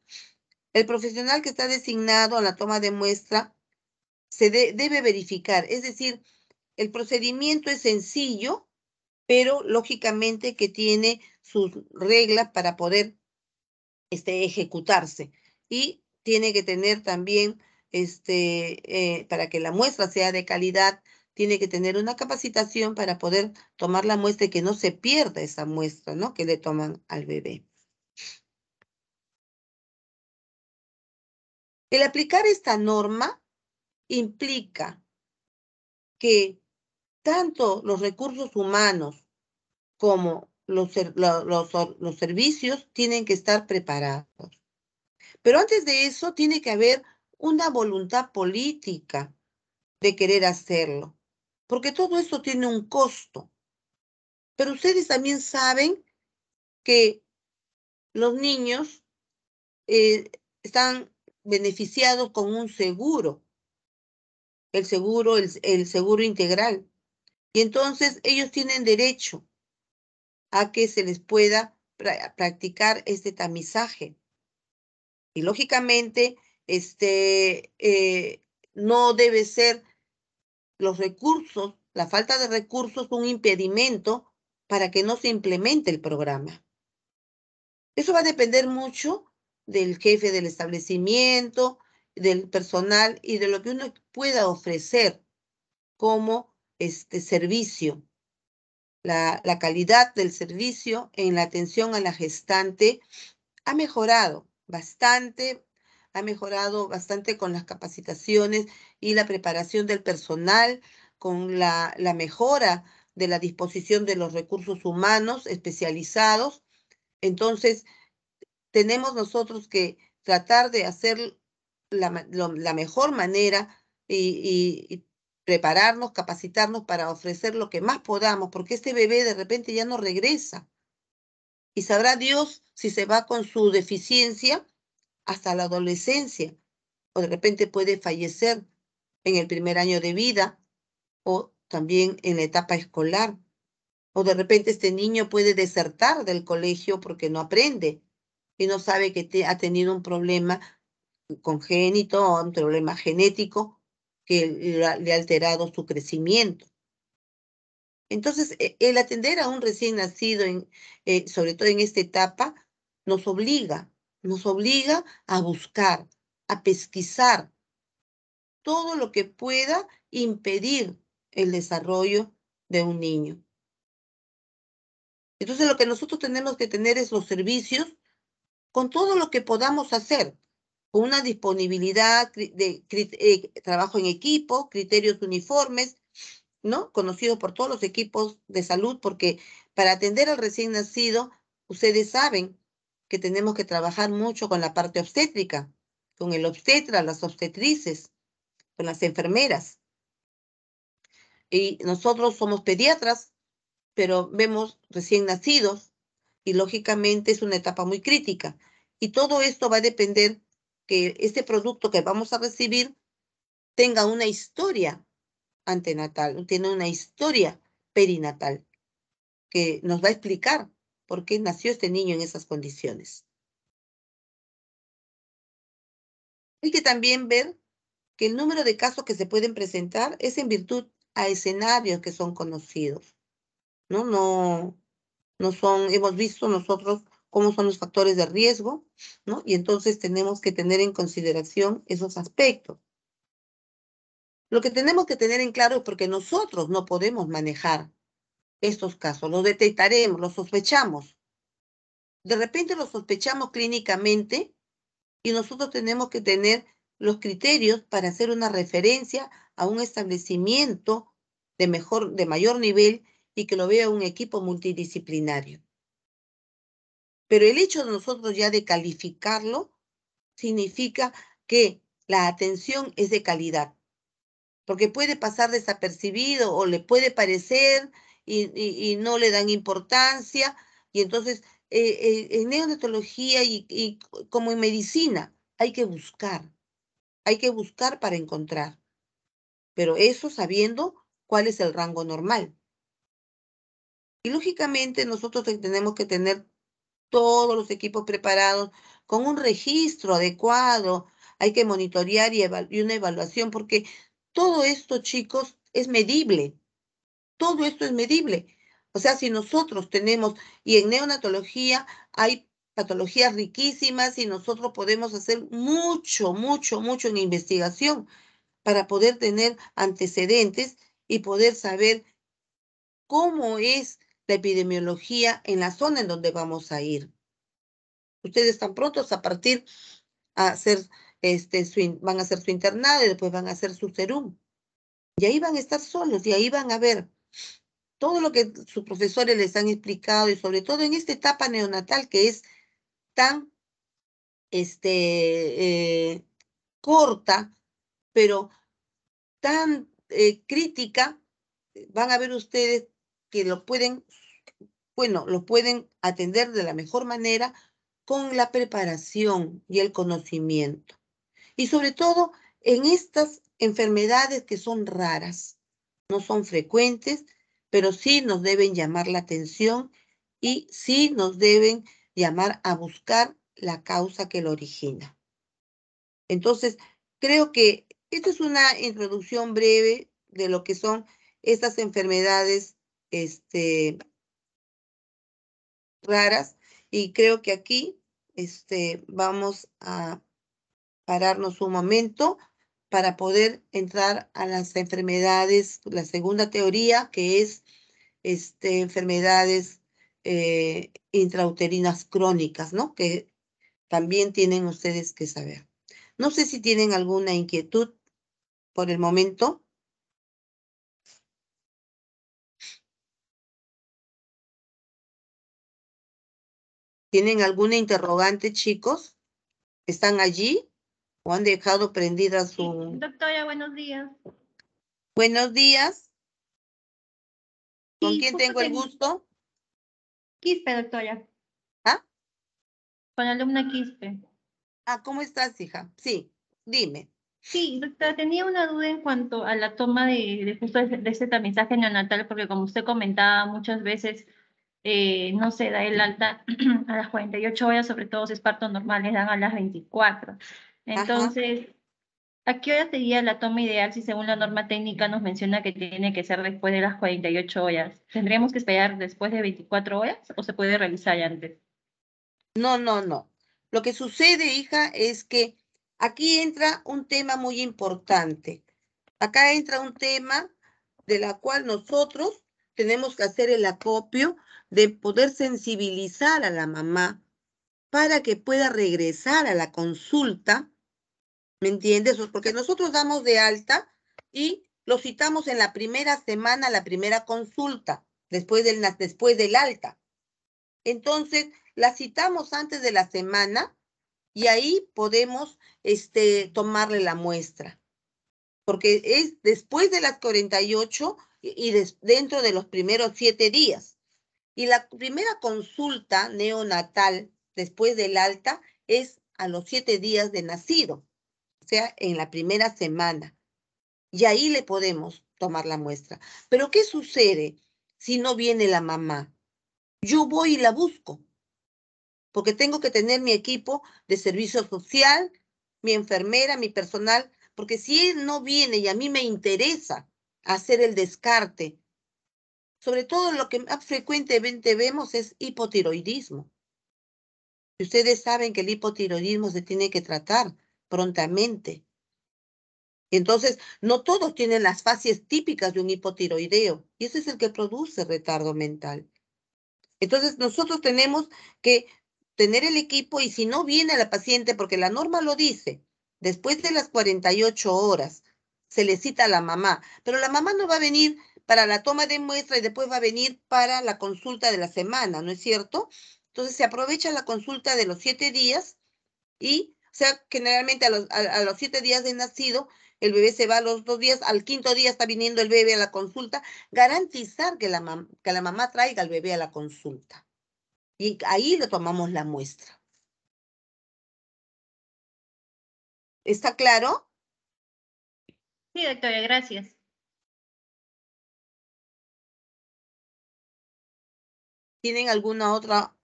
El profesional que está designado a la toma de muestra se debe verificar, es decir, el procedimiento es sencillo, pero lógicamente que tiene sus reglas para poder ejecutarse y tiene que tener también, para que la muestra sea de calidad, tiene que tener una capacitación para poder tomar la muestra y que no se pierda esa muestra, ¿no? Que le toman al bebé. El aplicar esta norma implica que tanto los recursos humanos como los servicios tienen que estar preparados. Pero antes de eso tiene que haber una voluntad política de querer hacerlo, porque todo esto tiene un costo. Pero ustedes también saben que los niños están beneficiados con un seguro, el seguro integral. Y entonces ellos tienen derecho a que se les pueda practicar este tamizaje. Y lógicamente, no debe ser los recursos, la falta de recursos, un impedimento para que no se implemente el programa. Eso va a depender mucho del jefe del establecimiento, del personal y de lo que uno pueda ofrecer como servicio. La calidad del servicio en la atención a la gestante ha mejorado bastante con las capacitaciones y la preparación del personal, con la mejora de la disposición de los recursos humanos especializados. Entonces, tenemos nosotros que tratar de hacer la mejor manera y prepararnos, capacitarnos para ofrecer lo que más podamos, porque este bebé de repente ya no regresa. Y sabrá Dios si se va con su deficiencia hasta la adolescencia, o de repente puede fallecer en el primer año de vida, o también en la etapa escolar, o de repente este niño puede desertar del colegio porque no aprende y no sabe que ha tenido un problema congénito o un problema genético que le ha alterado su crecimiento. Entonces, el atender a un recién nacido, sobre todo en esta etapa, nos obliga a buscar, a pesquisar todo lo que pueda impedir el desarrollo de un niño. Entonces, lo que nosotros tenemos que tener es los servicios con todo lo que podamos hacer, con una disponibilidad de trabajo en equipo, criterios uniformes, ¿no? Conocidos por todos los equipos de salud, porque para atender al recién nacido, ustedes saben que tenemos que trabajar mucho con la parte obstétrica, con el obstetra, las obstetrices, con las enfermeras. Y nosotros somos pediatras, pero vemos recién nacidos y lógicamente es una etapa muy crítica. Y todo esto va a depender que este producto que vamos a recibir tenga una historia antenatal, tiene una historia perinatal que nos va a explicar por qué nació este niño en esas condiciones. Hay que también ver que el número de casos que se pueden presentar es en virtud a escenarios que son conocidos, ¿no? No son, hemos visto nosotros cómo son los factores de riesgo, ¿no? Y entonces tenemos que tener en consideración esos aspectos. Lo que tenemos que tener en claro es porque nosotros no podemos manejar estos casos, los detectaremos, los sospechamos. De repente los sospechamos clínicamente y nosotros tenemos que tener los criterios para hacer una referencia a un establecimiento de mayor nivel y que lo vea un equipo multidisciplinario. Pero el hecho de nosotros ya de calificarlo significa que la atención es de calidad, porque puede pasar desapercibido o le puede parecer y no le dan importancia, y entonces en neonatología y como en medicina hay que buscar para encontrar, pero eso sabiendo cuál es el rango normal. Y lógicamente nosotros tenemos que tener todos los equipos preparados con un registro adecuado, hay que monitorear y una evaluación, porque todo esto, chicos, es medible. Todo esto es medible. O sea, si nosotros tenemos, y en neonatología hay patologías riquísimas y nosotros podemos hacer mucho, mucho, mucho en investigación para poder tener antecedentes y poder saber cómo es la epidemiología en la zona en donde vamos a ir. Ustedes están prontos a partir a hacer van a hacer su internado y después van a hacer su serum. Y ahí van a estar solos y ahí van a ver todo lo que sus profesores les han explicado y sobre todo en esta etapa neonatal que es tan corta, pero tan crítica, van a ver ustedes que lo pueden atender de la mejor manera con la preparación y el conocimiento. Y sobre todo en estas enfermedades que son raras, no son frecuentes, pero sí nos deben llamar la atención y sí nos deben llamar a buscar la causa que lo origina. Entonces, creo que esta es una introducción breve de lo que son estas enfermedades raras y creo que aquí vamos a pararnos un momento para poder entrar a las enfermedades, la segunda teoría, que es enfermedades intrauterinas crónicas, ¿no? Que también tienen ustedes que saber. No sé si tienen alguna inquietud por el momento. ¿Tienen alguna interrogante, chicos? ¿Están allí o han dejado prendida su... Sí, doctora, buenos días. Buenos días. ¿Con Sí, quién justo tengo el gusto? Quispe, doctora. ¿Ah? Con la alumna Quispe. Ah, ¿cómo estás, hija? Sí, dime. Sí, doctora, tenía una duda en cuanto a la toma de justo de ese tamizaje neonatal, porque como usted comentaba, muchas veces no se da el alta a las 48 horas, sobre todo si es parto normal, les dan a las 24. Ajá. Entonces, ¿a qué hora sería la toma ideal si según la norma técnica nos menciona que tiene que ser después de las 48 horas? ¿Tendríamos que esperar después de 24 horas o se puede realizar antes? No. Lo que sucede, hija, es que aquí entra un tema muy importante. Acá entra un tema de la cual nosotros tenemos que hacer el acopio de poder sensibilizar a la mamá para que pueda regresar a la consulta, ¿me entiendes? Porque nosotros damos de alta y lo citamos en la primera semana, la primera consulta, después del alta. Entonces, la citamos antes de la semana y ahí podemos tomarle la muestra. Porque es después de las 48 y dentro de los primeros 7 días. Y la primera consulta neonatal después del alta es a los 7 días de nacido, o sea, en la primera semana. Y ahí le podemos tomar la muestra. Pero ¿qué sucede si no viene la mamá? Yo voy y la busco, porque tengo que tener mi equipo de servicio social, mi enfermera, mi personal, porque si él no viene y a mí me interesa hacer el descarte, sobre todo lo que más frecuentemente vemos es hipotiroidismo. Y ustedes saben que el hipotiroidismo se tiene que tratar prontamente. Entonces, no todos tienen las fases típicas de un hipotiroideo, y ese es el que produce retardo mental. Entonces, nosotros tenemos que tener el equipo y si no viene la paciente, porque la norma lo dice, después de las 48 horas se le cita a la mamá, pero la mamá no va a venir para la toma de muestra y después va a venir para la consulta de la semana, ¿no es cierto? Entonces, se aprovecha la consulta de los 7 días y, o sea, generalmente a los 7 días de nacido, el bebé se va a los 2 días, al quinto día está viniendo el bebé a la consulta, garantizar que la mamá traiga al bebé a la consulta. Y ahí le tomamos la muestra. ¿Está claro? Sí, doctora, gracias. ¿Tienen alguna otra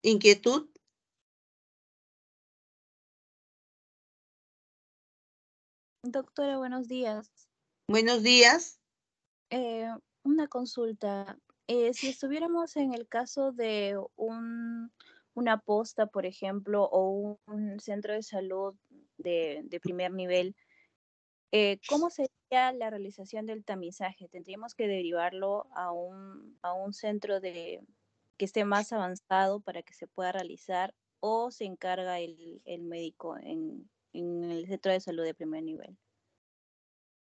inquietud? Doctora, buenos días. Buenos días. Eh, una consulta. Si estuviéramos en el caso de una posta, por ejemplo, o un centro de salud de primer nivel, ¿cómo sería la realización del tamizaje? ¿Tendríamos que derivarlo a un centro que esté más avanzado para que se pueda realizar o se encarga el médico en el centro de salud de primer nivel?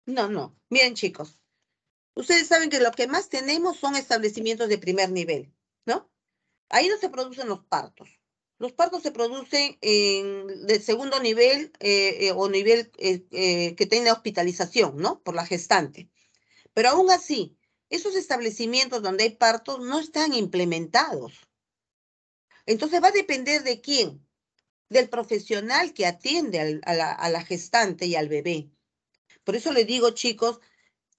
No. Miren, chicos, ustedes saben que lo que más tenemos son establecimientos de primer nivel, ¿no? Ahí no se producen los partos. Los partos se producen de segundo nivel o nivel que tenga hospitalización, ¿no? Por la gestante. Pero aún así, esos establecimientos donde hay partos no están implementados. Entonces va a depender de quién, del profesional que atiende a la gestante y al bebé. Por eso les digo, chicos,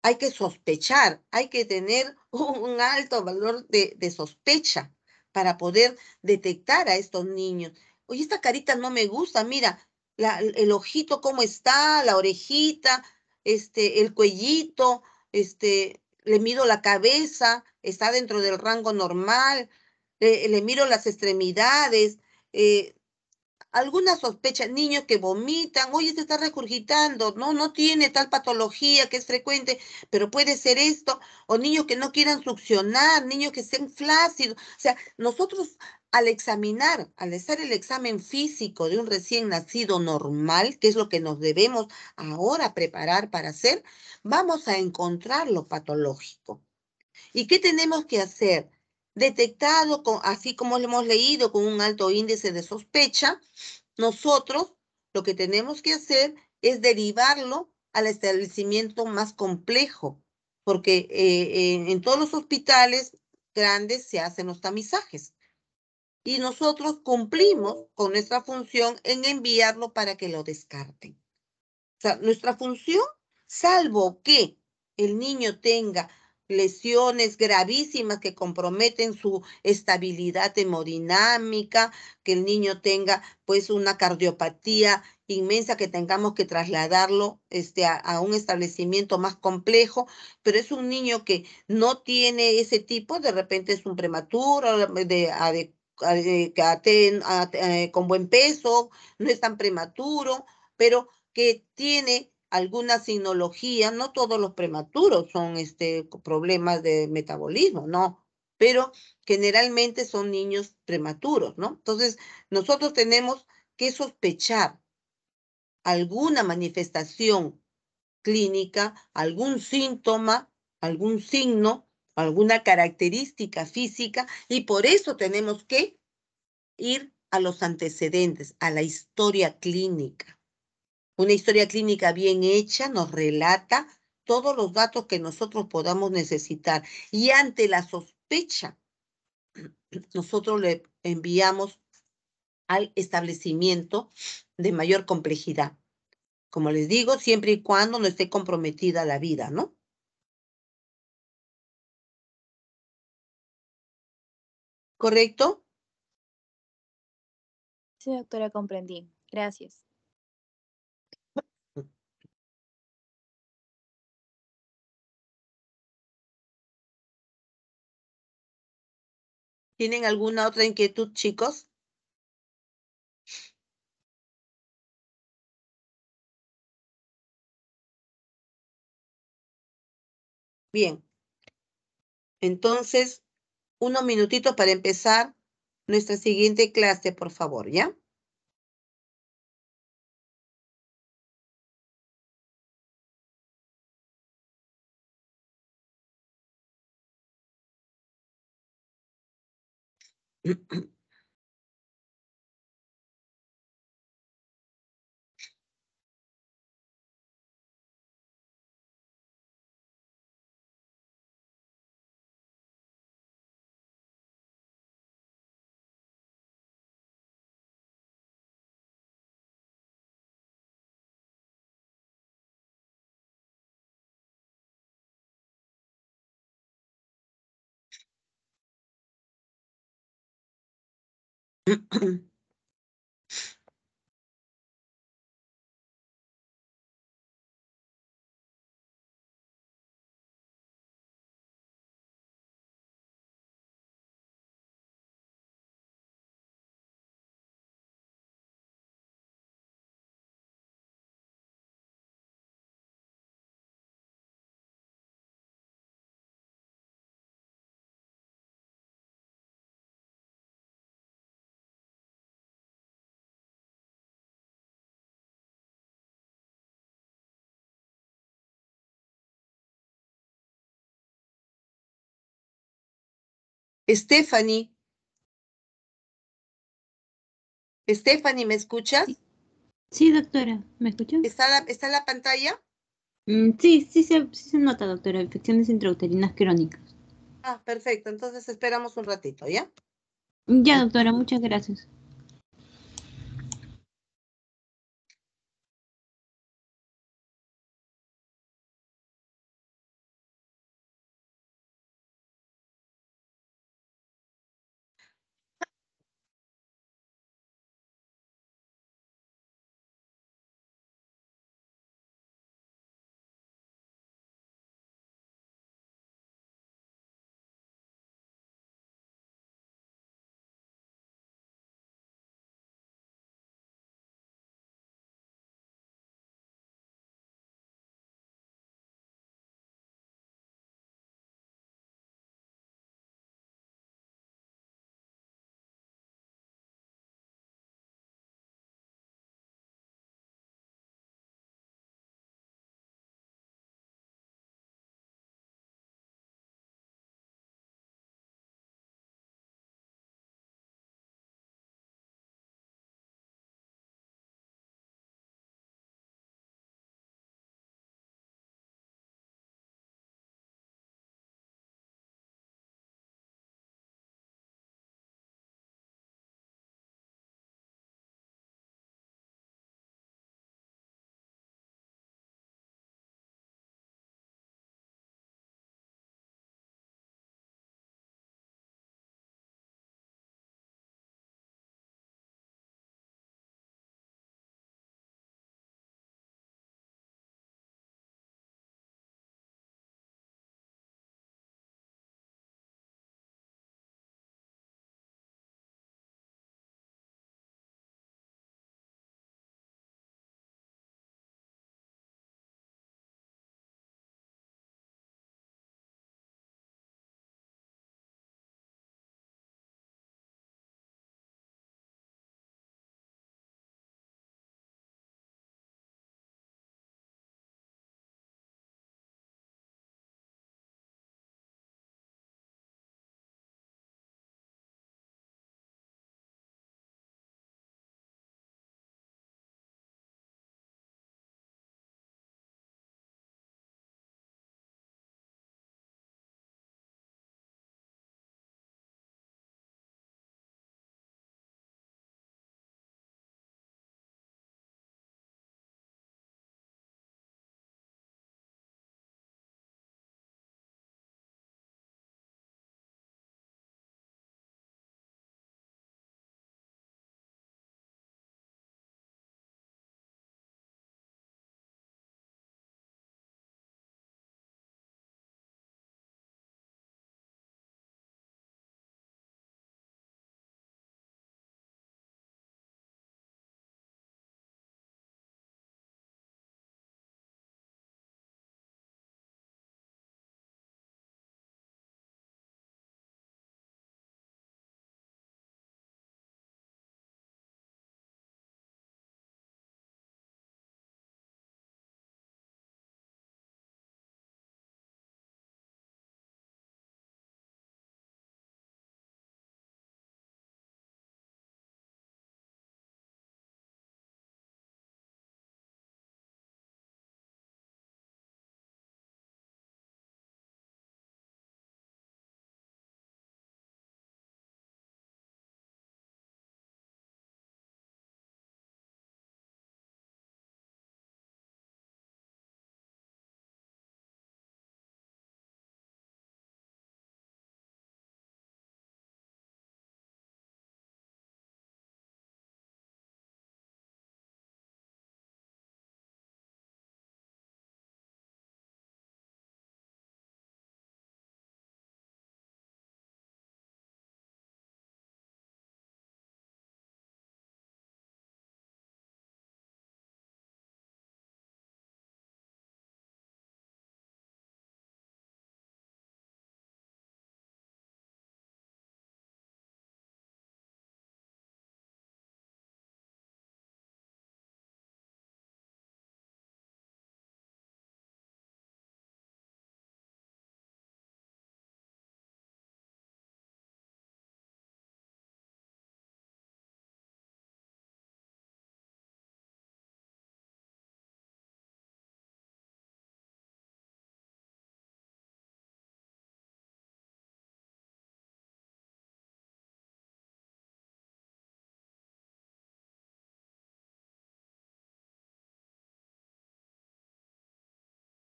hay que sospechar, hay que tener un alto valor de sospecha para poder detectar a estos niños. Oye, esta carita no me gusta, mira, el ojito cómo está, la orejita, el cuellito, le mido la cabeza, está dentro del rango normal, le miro las extremidades, eh, alguna sospecha, niños que vomitan, oye, se está regurgitando, no tiene tal patología que es frecuente, pero puede ser esto, o niños que no quieran succionar, niños que estén flácidos. O sea, nosotros al examinar, al hacer el examen físico de un recién nacido normal, que es lo que nos debemos ahora preparar para hacer, vamos a encontrar lo patológico. ¿Y qué tenemos que hacer? Detectado, así como lo hemos leído, con un alto índice de sospecha, nosotros lo que tenemos que hacer es derivarlo al establecimiento más complejo, porque en todos los hospitales grandes se hacen los tamizajes y nosotros cumplimos con nuestra función en enviarlo para que lo descarten. O sea, nuestra función, salvo que el niño tenga lesiones gravísimas que comprometen su estabilidad hemodinámica, que el niño tenga pues una cardiopatía inmensa que tengamos que trasladarlo a un establecimiento más complejo, pero es un niño que no tiene ese tipo, de repente es un prematuro con buen peso, no es tan prematuro, pero que tiene alguna sinología, no todos los prematuros son problemas de metabolismo, no, pero generalmente son niños prematuros, ¿no? Entonces, nosotros tenemos que sospechar alguna manifestación clínica, algún síntoma, algún signo alguna característica física, y por eso tenemos que ir a los antecedentes, a la historia clínica. Una historia clínica bien hecha nos relata todos los datos que nosotros podamos necesitar, y ante la sospecha, nosotros le enviamos al establecimiento de mayor complejidad. Como les digo, siempre y cuando no esté comprometida la vida, ¿no? ¿Correcto? Sí, doctora, comprendí. Gracias. ¿Tienen alguna otra inquietud, chicos? Bien. Entonces, unos minutitos para empezar nuestra siguiente clase, por favor, ¿ya? Stephanie, Stephanie, ¿me escuchas? Sí, doctora, ¿me escuchó? ¿Está la pantalla? Sí, sí se nota, doctora, infecciones intrauterinas crónicas. Ah, perfecto. Entonces esperamos un ratito, ¿ya? Ya, doctora, muchas gracias.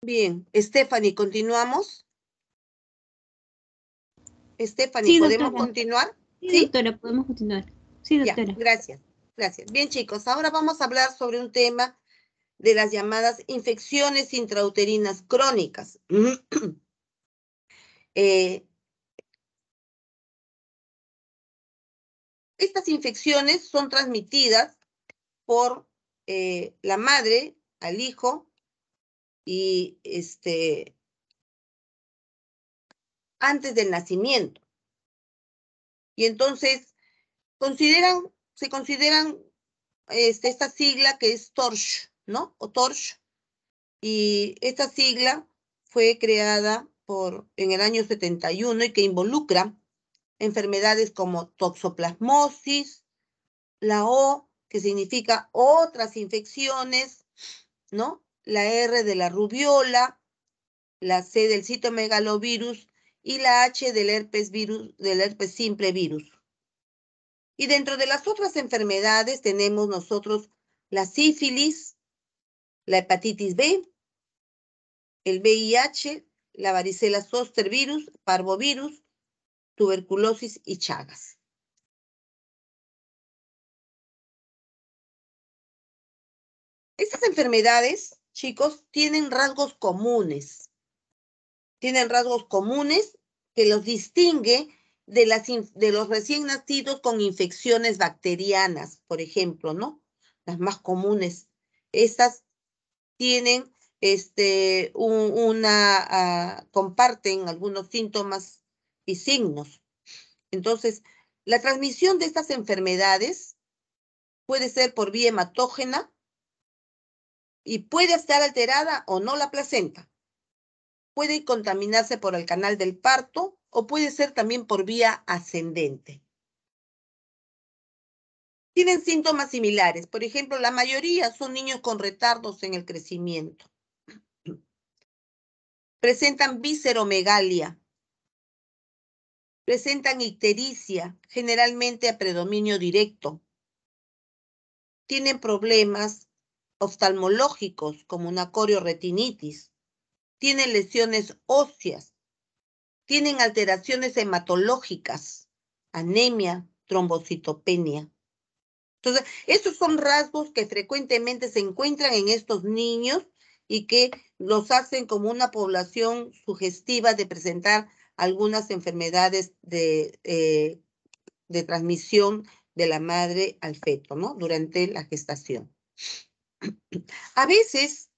Bien, Stephanie, ¿continuamos? Stephanie, Sí, ¿podemos doctora. continuar? Sí, ¿Sí? doctora, podemos continuar. Sí, Ya, doctora. gracias. Gracias. Bien, chicos, ahora vamos a hablar sobre un tema de las llamadas infecciones intrauterinas crónicas. Estas infecciones son transmitidas por la madre al hijo y antes del nacimiento. Y entonces se consideran esta sigla que es TORCH, ¿no? O TORCH. Y esta sigla fue creada en el año 71 y que involucra enfermedades como toxoplasmosis, la O, que significa otras infecciones, ¿no? La R de la rubiola, la C del citomegalovirus y la H del herpes simple virus. Y dentro de las otras enfermedades tenemos nosotros la sífilis, la hepatitis B, el VIH, la varicela zoster virus, parvovirus, tuberculosis y Chagas. Estas enfermedades, chicos, tienen rasgos comunes. Tienen rasgos comunes que los distingue de los recién nacidos con infecciones bacterianas, por ejemplo, ¿no? Las más comunes. Estas tienen comparten algunos síntomas y signos. Entonces, la transmisión de estas enfermedades puede ser por vía hematógena y puede estar alterada o no la placenta. Puede contaminarse por el canal del parto o puede ser también por vía ascendente. Tienen síntomas similares. Por ejemplo, la mayoría son niños con retardos en el crecimiento. Presentan visceromegalia. Presentan ictericia, generalmente a predominio directo. Tienen problemas oftalmológicos como una corioretinitis. Tienen lesiones óseas. Tienen alteraciones hematológicas, anemia, trombocitopenia. Entonces, estos son rasgos que frecuentemente se encuentran en estos niños y que los hacen como una población sugestiva de presentar algunas enfermedades de transmisión de la madre al feto, ¿no? Durante la gestación. A veces,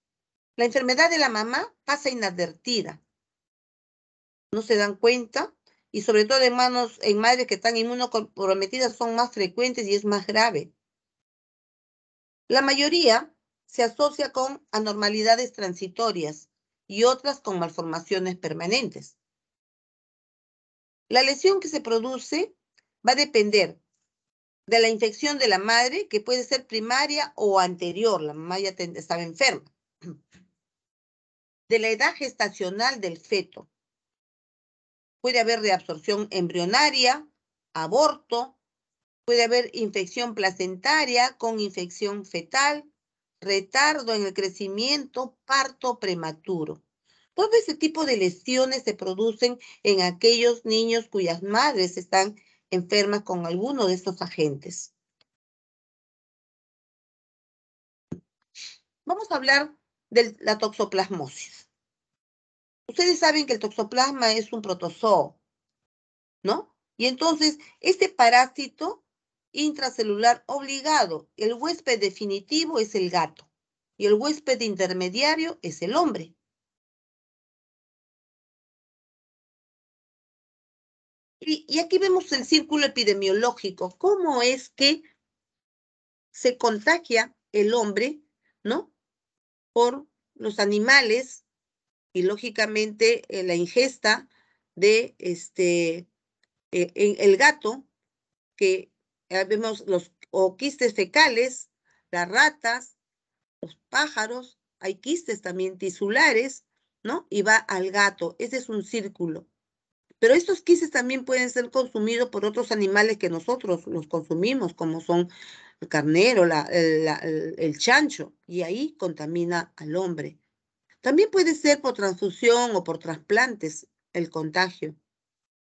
la enfermedad de la mamá pasa inadvertida. No se dan cuenta y sobre todo en madres que están inmunocomprometidas son más frecuentes y es más grave. La mayoría se asocia con anormalidades transitorias y otras con malformaciones permanentes. La lesión que se produce va a depender de la infección de la madre, que puede ser primaria o anterior, la mamá ya estaba enferma, de la edad gestacional del feto. Puede haber reabsorción embrionaria, aborto, puede haber infección placentaria con infección fetal, retardo en el crecimiento, parto prematuro. Todo ese tipo de lesiones se producen en aquellos niños cuyas madres están enfermas con alguno de estos agentes. Vamos a hablar de la toxoplasmosis. Ustedes saben que el toxoplasma es un protozoo, ¿no? Y entonces, este parásito intracelular obligado, el huésped definitivo es el gato y el huésped intermediario es el hombre. Y aquí vemos el círculo epidemiológico, cómo es que se contagia el hombre, ¿no? Por los animales y lógicamente la ingesta de el gato, que vemos los quistes fecales, las ratas, los pájaros, hay quistes también tisulares, ¿no? Y va al gato, ese es un círculo. Pero estos quistes también pueden ser consumidos por otros animales que nosotros los consumimos, como son el carnero, el chancho, y ahí contamina al hombre. También puede ser por transfusión o por trasplantes el contagio,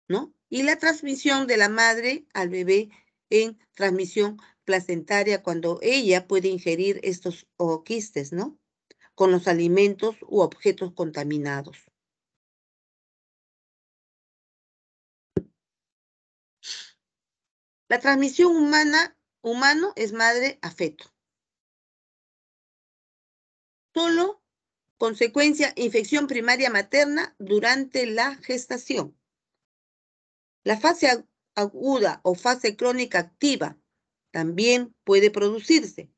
¿no? Y la transmisión de la madre al bebé en transmisión placentaria cuando ella puede ingerir estos ooquistes, ¿no? Con los alimentos u objetos contaminados. La transmisión humano es madre a feto. Solo consecuencia, infección primaria materna durante la gestación. La fase aguda o fase crónica activa también puede producirse.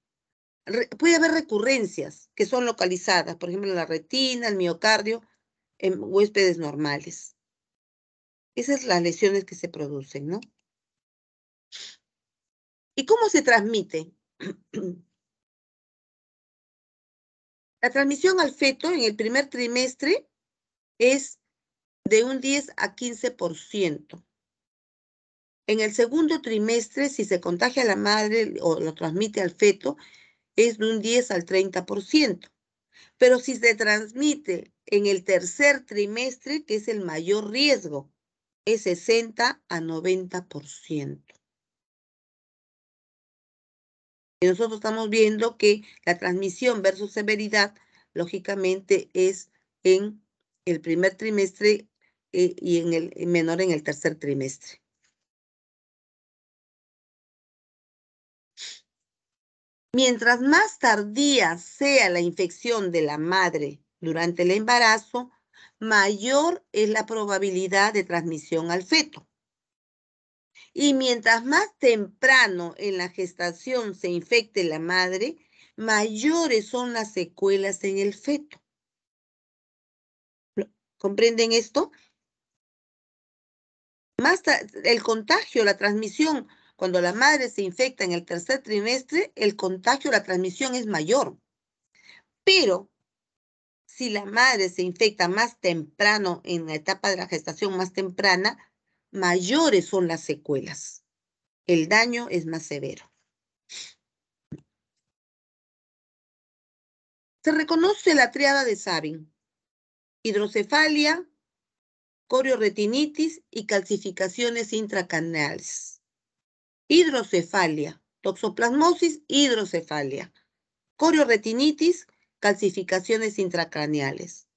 Puede haber recurrencias que son localizadas, por ejemplo, en la retina, el miocardio, en huéspedes normales. Esas son las lesiones que se producen, ¿no? ¿Y cómo se transmite? La transmisión al feto en el primer trimestre es de un 10 a 15%. En el segundo trimestre, si se contagia a la madre o lo transmite al feto, es de un 10 al 30%. Pero si se transmite en el tercer trimestre, que es el mayor riesgo, es 60 a 90%. Y nosotros estamos viendo que la transmisión versus severidad, lógicamente, es en el primer trimestre y en el menor en el tercer trimestre. Mientras más tardía sea la infección de la madre durante el embarazo, mayor es la probabilidad de transmisión al feto. Y mientras más temprano en la gestación se infecte la madre, mayores son las secuelas en el feto. ¿Comprenden esto? El contagio, la transmisión, cuando la madre se infecta en el tercer trimestre, el contagio, la transmisión es mayor. Pero si la madre se infecta más temprano, en la etapa de la gestación más temprana, mayores son las secuelas. El daño es más severo. Se reconoce la tríada de Sabin: hidrocefalia, corioretinitis y calcificaciones intracraneales. Hidrocefalia, toxoplasmosis, hidrocefalia. Corioretinitis, calcificaciones intracraneales.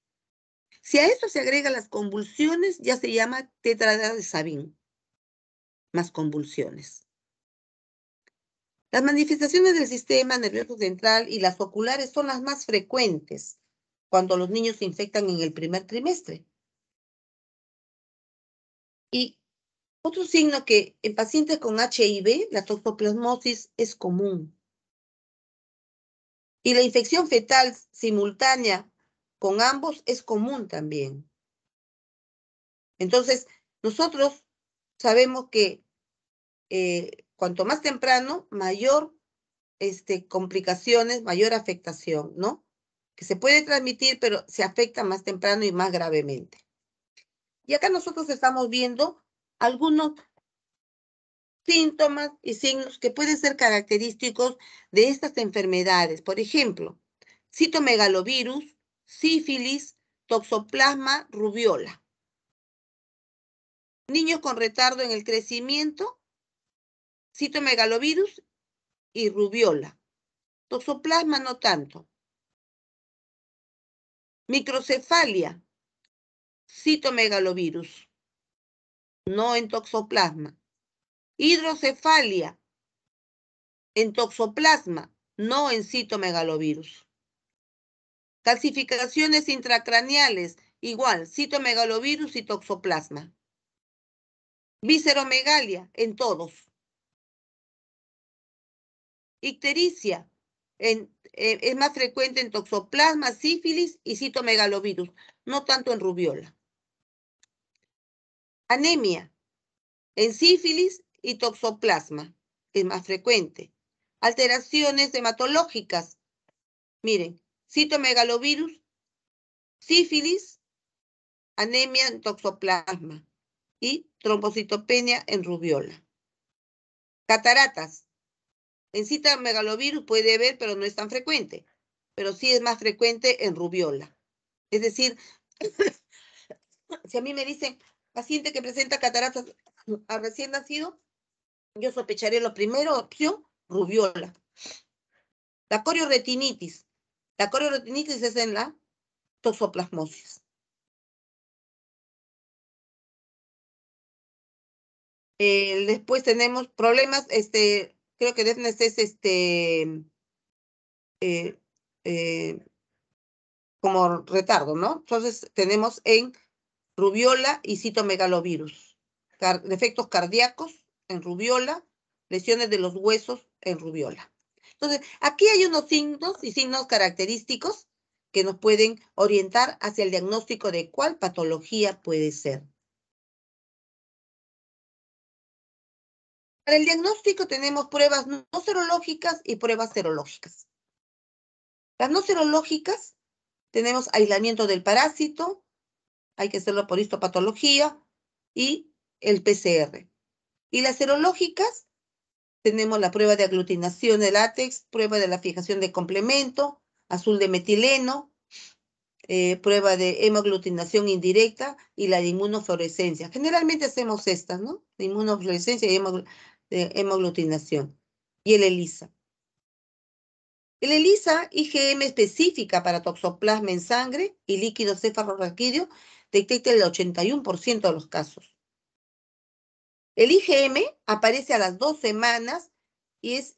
Si a esto se agregan las convulsiones, ya se llama tríada de Sabin, más convulsiones. Las manifestaciones del sistema nervioso central y las oculares son las más frecuentes cuando los niños se infectan en el primer trimestre. Y otro signo que en pacientes con HIV, la toxoplasmosis es común. Y la infección fetal simultánea con ambos es común también. Entonces, nosotros sabemos que cuanto más temprano, mayor complicaciones, mayor afectación, ¿no? Que se puede transmitir, pero se afecta más temprano y más gravemente. Y acá nosotros estamos viendo algunos síntomas y signos que pueden ser característicos de estas enfermedades. Por ejemplo, citomegalovirus, sífilis, toxoplasma, rubiola. Niños con retardo en el crecimiento, citomegalovirus y rubiola. Toxoplasma no tanto. Microcefalia, citomegalovirus, no en toxoplasma. Hidrocefalia, en toxoplasma, no en citomegalovirus. Calcificaciones intracraneales, igual, citomegalovirus y toxoplasma. Visceromegalia, en todos. Ictericia, es más frecuente en toxoplasma, sífilis y citomegalovirus, no tanto en rubiola. Anemia, en sífilis y toxoplasma, es más frecuente. Alteraciones hematológicas, miren, citomegalovirus, sífilis, anemia en toxoplasma y trombocitopenia en rubiola. Cataratas, en citomegalovirus puede haber, pero no es tan frecuente, pero sí es más frecuente en rubiola. Es decir, si a mí me dicen, paciente que presenta cataratas a recién nacido, yo sospecharé lo primero, opción, rubiola. La corioretinitis. La corioretinitis es en la toxoplasmosis. Después tenemos problemas, creo que Defnes es como retardo, ¿no? Entonces tenemos en rubiola y citomegalovirus. Defectos cardíacos en rubiola, lesiones de los huesos en rubiola. Entonces, aquí hay unos signos y signos característicos que nos pueden orientar hacia el diagnóstico de cuál patología puede ser. Para el diagnóstico tenemos pruebas no serológicas y pruebas serológicas. Las no serológicas tenemos aislamiento del parásito, hay que hacerlo por histopatología, y el PCR. Y las serológicas tenemos la prueba de aglutinación de látex, prueba de la fijación de complemento, azul de metileno, prueba de hemoaglutinación indirecta y la de inmunofluorescencia. Generalmente hacemos estas, ¿no? De inmunofluorescencia y hemoaglutinación. Y el ELISA. El ELISA, IgM específica para toxoplasma en sangre y líquido cefalorraquídeo, detecta el 81% de los casos. El IgM aparece a las 2 semanas y es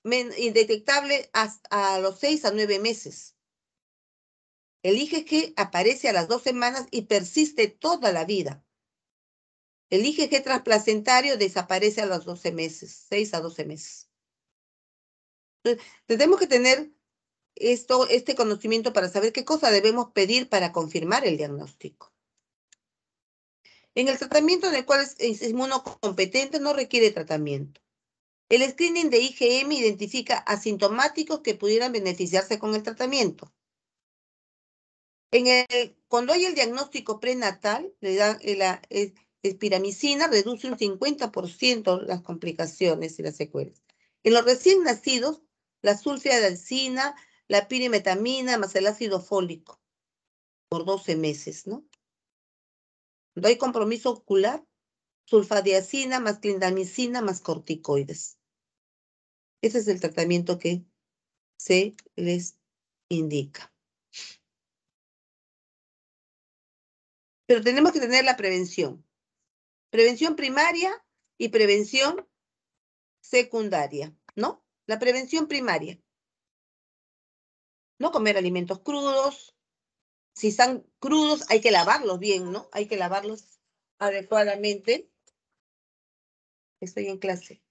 indetectable hasta a los 6 a 9 meses. El IgG aparece a las 2 semanas y persiste toda la vida. El IgG transplacentario desaparece a los 12 meses, 6 a 12 meses. Entonces, tenemos que tener este conocimiento para saber qué cosa debemos pedir para confirmar el diagnóstico. En el tratamiento en el cual es inmunocompetente no requiere tratamiento. El screening de IgM identifica asintomáticos que pudieran beneficiarse con el tratamiento. Cuando hay el diagnóstico prenatal, le dan la espiramicina, reduce un 50% las complicaciones y las secuelas. En los recién nacidos, la sulfiadacina, la pirimetamina más el ácido fólico por 12 meses, ¿no? Cuando hay compromiso ocular, sulfadiazina más clindamicina más corticoides. Ese es el tratamiento que se les indica. Pero tenemos que tener la prevención. Prevención primaria y prevención secundaria, ¿no? La prevención primaria. No comer alimentos crudos. Si están crudos, hay que lavarlos bien, ¿no? Hay que lavarlos adecuadamente. Estoy en clase.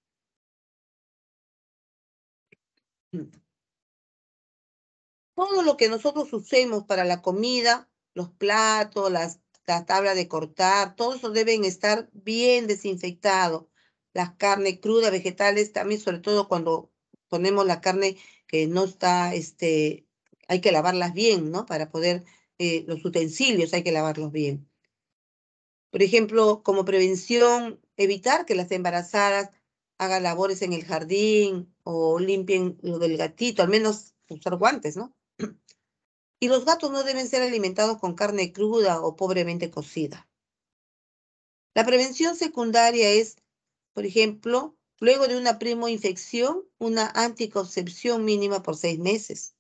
Todo lo que nosotros usemos para la comida, los platos, la tabla de cortar, todo eso deben estar bien desinfectados. Las carnes crudas, vegetales, también sobre todo cuando ponemos la carne que no está, hay que lavarlas bien, ¿no? Para poder, los utensilios hay que lavarlos bien. Por ejemplo, como prevención, evitar que las embarazadas hagan labores en el jardín o limpien lo del gatito, al menos usar guantes, ¿no? Y los gatos no deben ser alimentados con carne cruda o pobremente cocida. La prevención secundaria es, por ejemplo, luego de una primoinfección, una anticoncepción mínima por 6 meses.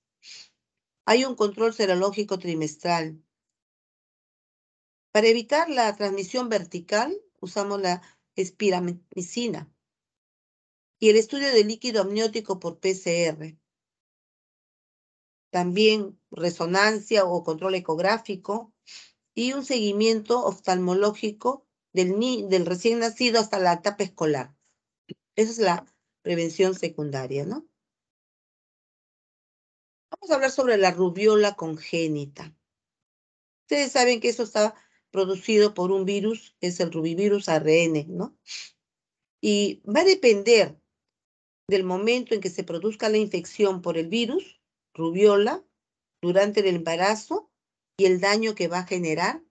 Hay un control serológico trimestral. Para evitar la transmisión vertical, usamos la espiramicina y el estudio del líquido amniótico por PCR. También resonancia o control ecográfico y un seguimiento oftalmológico del recién nacido hasta la etapa escolar. Esa es la prevención secundaria, ¿no? Vamos a hablar sobre la rubiola congénita. Ustedes saben que eso está producido por un virus, es el rubivirus ARN, ¿no? Y va a depender del momento en que se produzca la infección por el virus, rubiola, durante el embarazo y el daño que va a generar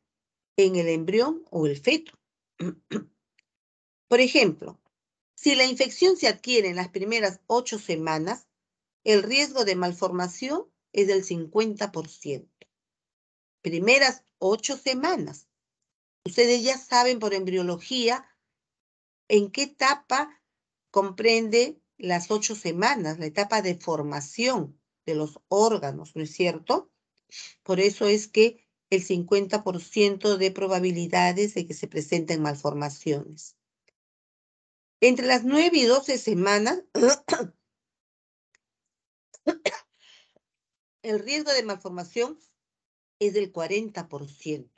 en el embrión o el feto. Por ejemplo, si la infección se adquiere en las primeras 8 semanas, el riesgo de malformación es del 50%. primeras 8 semanas. Ustedes ya saben por embriología en qué etapa comprende las 8 semanas, la etapa de formación de los órganos, ¿no es cierto? Por eso es que el 50% de probabilidades de que se presenten malformaciones. Entre las 9 y 12 semanas, el riesgo de malformación es del 40%.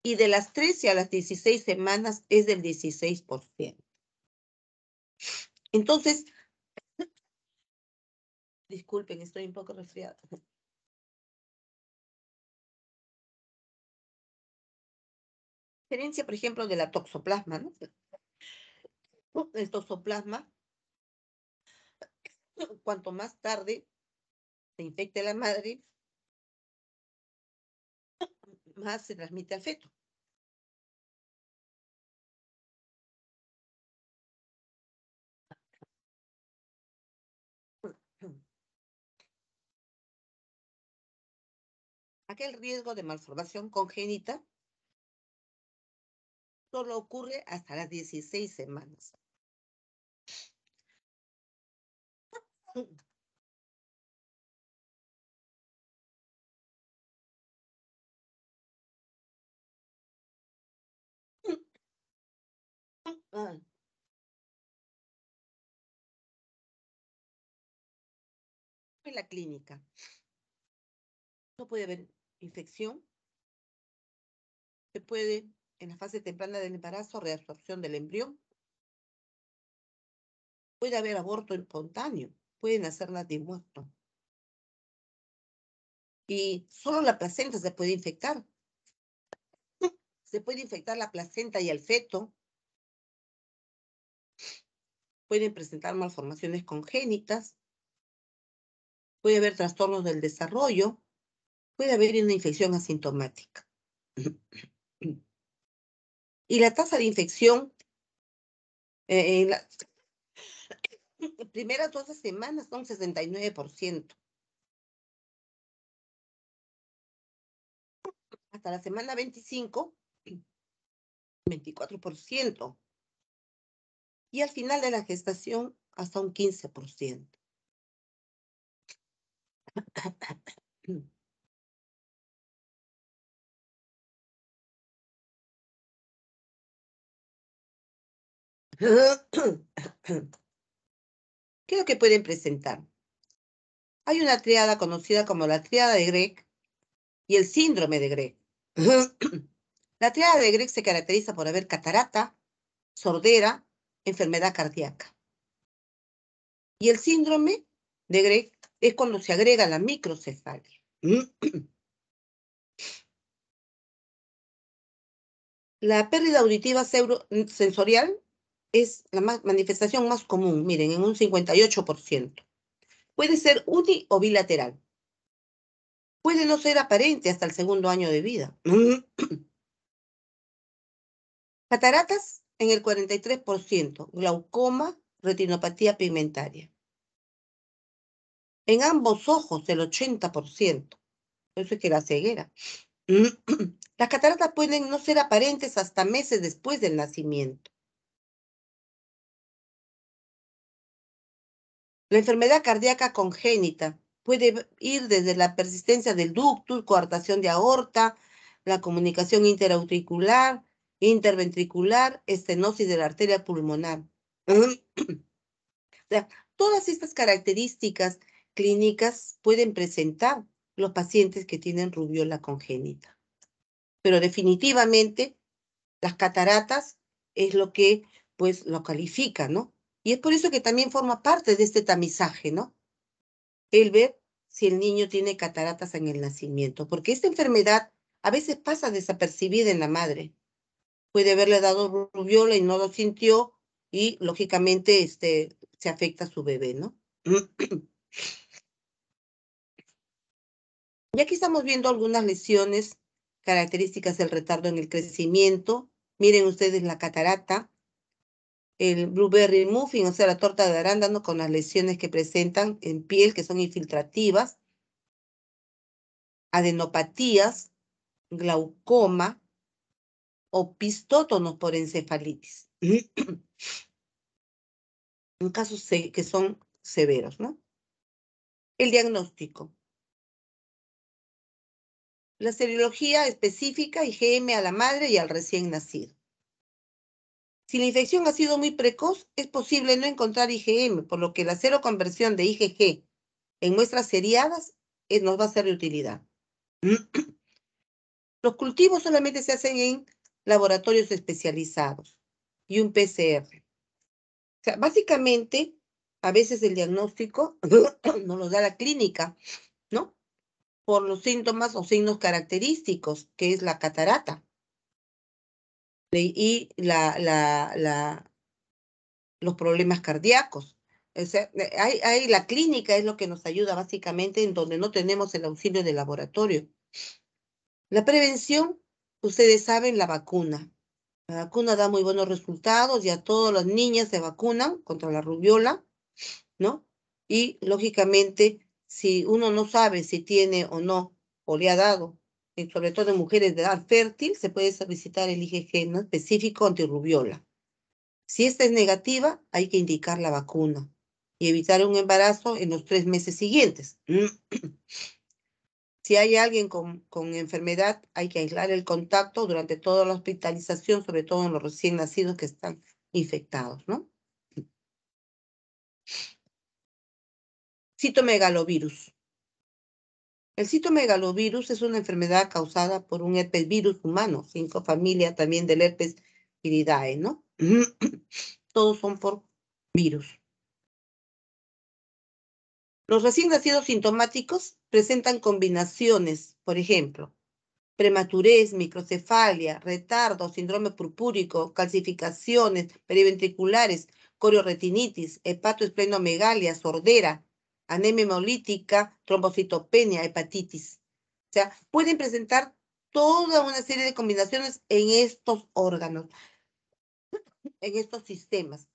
Y de las 13 a las 16 semanas es del 16%. Entonces, disculpen, estoy un poco resfriada. Diferencia, por ejemplo, de la toxoplasma, ¿no? El toxoplasma, cuanto más tarde se infecte la madre, más se transmite al feto. Aquel riesgo de malformación congénita solo ocurre hasta las 16 semanas. En la clínica no puede haber infección, se puede, en la fase temprana del embarazo, reabsorción del embrión, puede haber aborto espontáneo, pueden hacer natimuerto. Y solo la placenta se puede infectar. Se puede infectar la placenta y el feto. Pueden presentar malformaciones congénitas. Puede haber trastornos del desarrollo. Puede haber una infección asintomática. Y la tasa de infección en las primeras 12 semanas son 69%. Hasta la semana 25, 24%. Y al final de la gestación, hasta un 15%. ¿Qué es lo que pueden presentar? Hay una triada conocida como la triada de Greg y el síndrome de Greg. La triada de Greg se caracteriza por haber catarata, sordera, enfermedad cardíaca. Y el síndrome de Greg es cuando se agrega la microcefalia. La pérdida auditiva sensorial es la manifestación más común, miren, en un 58%. Puede ser uni o bilateral. Puede no ser aparente hasta el segundo año de vida. Cataratas en el 43%, glaucoma, retinopatía pigmentaria. En ambos ojos el 80%, eso es que la ceguera. Las cataratas pueden no ser aparentes hasta meses después del nacimiento. La enfermedad cardíaca congénita puede ir desde la persistencia del ductus, coartación de aorta, la comunicación interauricular, interventricular, estenosis de la arteria pulmonar. O sea, todas estas características clínicas pueden presentar los pacientes que tienen rubiola congénita. Pero definitivamente las cataratas es lo que pues lo califica, ¿no? Y es por eso que también forma parte de este tamizaje, ¿no? El ver si el niño tiene cataratas en el nacimiento, porque esta enfermedad a veces pasa desapercibida en la madre. Puede haberle dado rubiola y no lo sintió y lógicamente se afecta a su bebé, ¿no? Y aquí estamos viendo algunas lesiones características del retardo en el crecimiento. Miren ustedes la catarata. el blueberry muffin, o sea, la torta de arándano con las lesiones que presentan en piel, que son infiltrativas, adenopatías, glaucoma o pistótonos por encefalitis. En casos que son severos, ¿no? El diagnóstico. La serología específica, IgM a la madre y al recién nacido. Si la infección ha sido muy precoz, es posible no encontrar IgM, por lo que la seroconversión de IgG en muestras seriadas nos va a ser de utilidad. Los cultivos solamente se hacen en laboratorios especializados y un PCR. O sea, básicamente, a veces el diagnóstico nos lo da la clínica, ¿no? Por los síntomas o signos característicos, que es la catarata. Y los problemas cardíacos. O sea, la clínica es lo que nos ayuda básicamente en donde no tenemos el auxilio del laboratorio. La prevención, ustedes saben, la vacuna. La vacuna da muy buenos resultados, ya todas las niñas se vacunan contra la rubiola, ¿no? Y lógicamente, si uno no sabe si tiene o no, o le ha dado, sobre todo en mujeres de edad fértil, se puede solicitar el IgG, ¿no? Específico antirrubiola. Si esta es negativa, hay que indicar la vacuna y evitar un embarazo en los 3 meses siguientes. Si hay alguien con enfermedad, hay que aislar el contacto durante toda la hospitalización, sobre todo en los recién nacidos que están infectados, ¿no? Citomegalovirus. El citomegalovirus es una enfermedad causada por un herpes virus humano, familia también del herpes viridae, ¿no? Todos son por virus. Los recién nacidos sintomáticos presentan combinaciones, por ejemplo, prematurez, microcefalia, retardo, síndrome purpúrico, calcificaciones periventriculares, corioretinitis, hepatoesplenomegalia, sordera, anemia hemolítica, trombocitopenia, hepatitis. O sea, pueden presentar toda una serie de combinaciones en estos órganos, en estos sistemas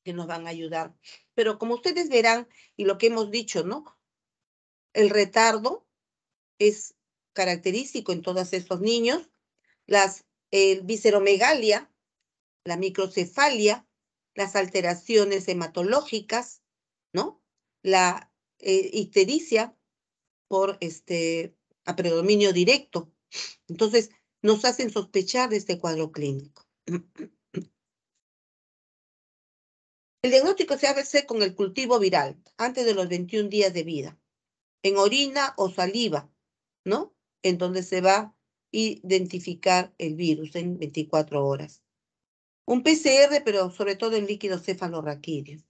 que nos van a ayudar. Pero como ustedes verán, y lo que hemos dicho, ¿no? El retardo es característico en todos estos niños, visceromegalia, la microcefalia, las alteraciones hematológicas, ¿no? La ictericia por a predominio directo. Entonces, nos hacen sospechar de este cuadro clínico. El diagnóstico se hace con el cultivo viral antes de los 21 días de vida, en orina o saliva, ¿no? En donde se va a identificar el virus en 24 horas. Un PCR, pero sobre todo en líquido cefalorraquídeo.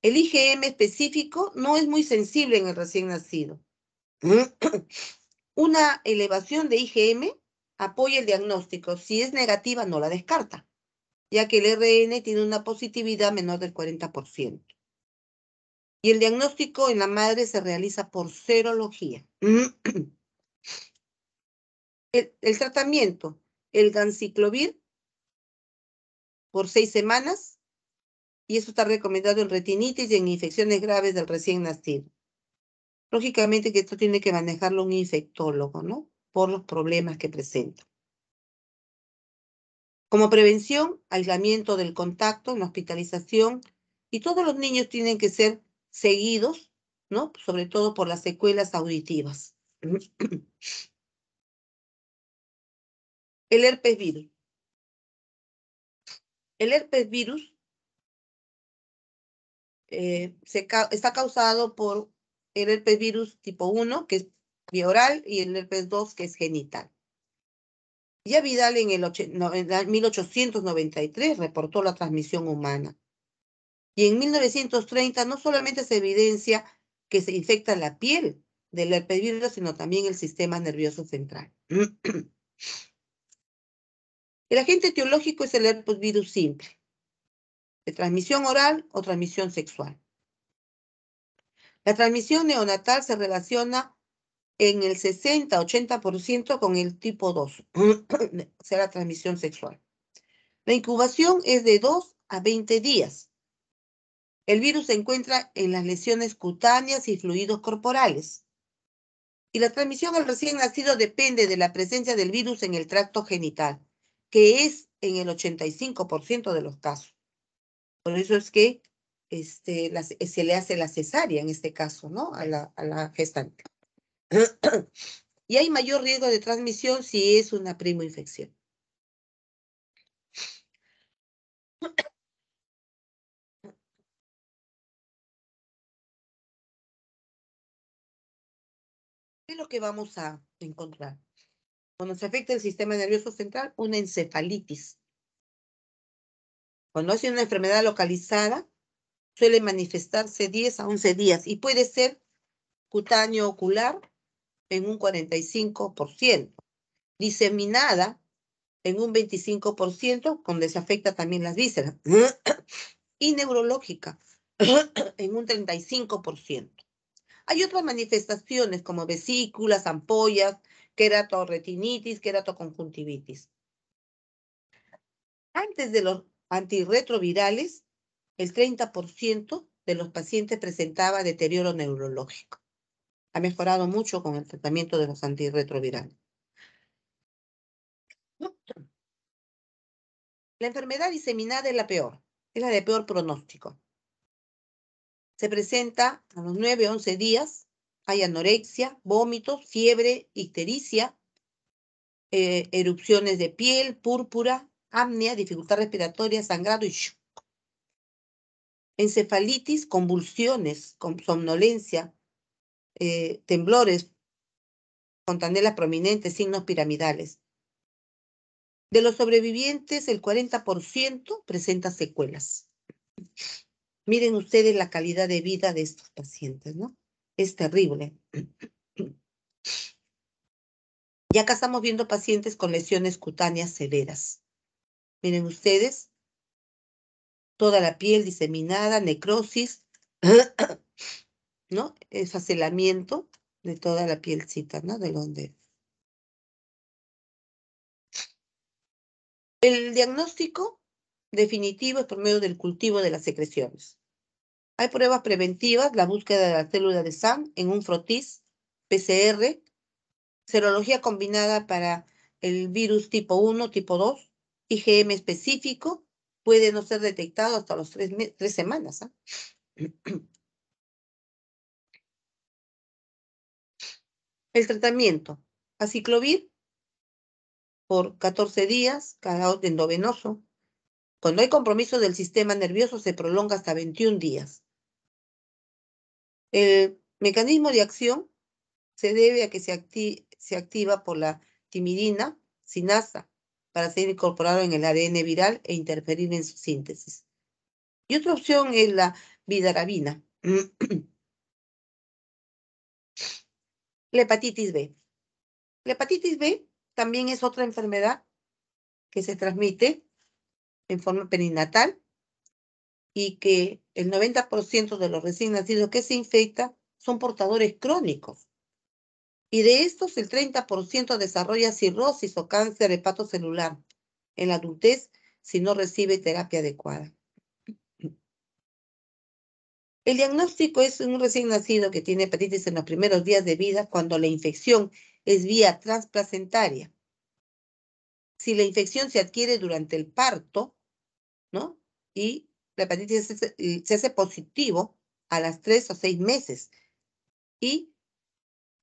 El IgM específico no es muy sensible en el recién nacido. Una elevación de IgM apoya el diagnóstico. Si es negativa, no la descarta, ya que el RN tiene una positividad menor del 40%. Y el diagnóstico en la madre se realiza por serología. El tratamiento, el ganciclovir por 6 semanas, y eso está recomendado en retinitis y en infecciones graves del recién nacido. Lógicamente que esto tiene que manejarlo un infectólogo, ¿no? Por los problemas que presenta. Como prevención, aislamiento del contacto en la hospitalización, y todos los niños tienen que ser seguidos, ¿no? Sobre todo por las secuelas auditivas. El herpes virus. El herpes virus está causado por el herpes virus tipo 1, que es vía oral, y el herpes 2, que es genital. Ya Vidal en el 1893 reportó la transmisión humana. Y en 1930 no solamente se evidencia que se infecta la piel del herpes virus, sino también el sistema nervioso central. El agente etiológico es el herpes virus simple, de transmisión oral o transmisión sexual. La transmisión neonatal se relaciona en el 60-80% con el tipo 2, o sea, la transmisión sexual. La incubación es de 2 a 20 días. El virus se encuentra en las lesiones cutáneas y fluidos corporales. Y la transmisión al recién nacido depende de la presencia del virus en el tracto genital, que es en el 85% de los casos. Por eso es que se le hace la cesárea en este caso, ¿no? A la gestante. Y hay mayor riesgo de transmisión si es una primoinfección. ¿Qué es lo que vamos a encontrar? Cuando se afecta el sistema nervioso central, una encefalitis. Cuando hace una enfermedad localizada, suele manifestarse 10 a 11 días y puede ser cutáneo ocular en un 45%, diseminada en un 25%, donde se afecta también las vísceras, y neurológica en un 35%. Hay otras manifestaciones como vesículas, ampollas, queratorretinitis, queratoconjuntivitis. Antes de los antirretrovirales, el 30% de los pacientes presentaba deterioro neurológico. Ha mejorado mucho con el tratamiento de los antirretrovirales. La enfermedad diseminada es la peor, es la de peor pronóstico. Se presenta a los 9 o 11 días, hay anorexia, vómitos, fiebre, ictericia, erupciones de piel, púrpura, apnea, dificultad respiratoria, sangrado y shock. Encefalitis, convulsiones, somnolencia, temblores, fontanelas prominentes, signos piramidales. De los sobrevivientes, el 40% presenta secuelas. Miren ustedes la calidad de vida de estos pacientes, ¿no? Es terrible. Y acá estamos viendo pacientes con lesiones cutáneas severas. Miren ustedes, toda la piel diseminada, necrosis, ¿no? Esfacelamiento de toda la pielcita, ¿no? De donde. El diagnóstico definitivo es por medio del cultivo de las secreciones. Hay pruebas preventivas, la búsqueda de la célula de SAM en un frotis, PCR, serología combinada para el virus tipo 1, tipo 2, IgM específico, puede no ser detectado hasta los 3 semanas. El tratamiento, aciclovir por 14 días, cada endovenoso. Cuando hay compromiso del sistema nervioso se prolonga hasta 21 días. El mecanismo de acción se debe a que se activa por la timidina, sinasa, para ser incorporado en el ADN viral e interferir en su síntesis. Y otra opción es la vidarabina. La hepatitis B. La hepatitis B también es otra enfermedad que se transmite en forma perinatal y que el 90% de los recién nacidos que se infectan son portadores crónicos. Y de estos, el 30% desarrolla cirrosis o cáncer hepatocelular en la adultez si no recibe terapia adecuada. El diagnóstico es un recién nacido que tiene hepatitis en los primeros días de vida cuando la infección es vía transplacentaria. Si la infección se adquiere durante el parto, ¿no? Y la hepatitis se hace positivo a las 3 o 6 meses. Y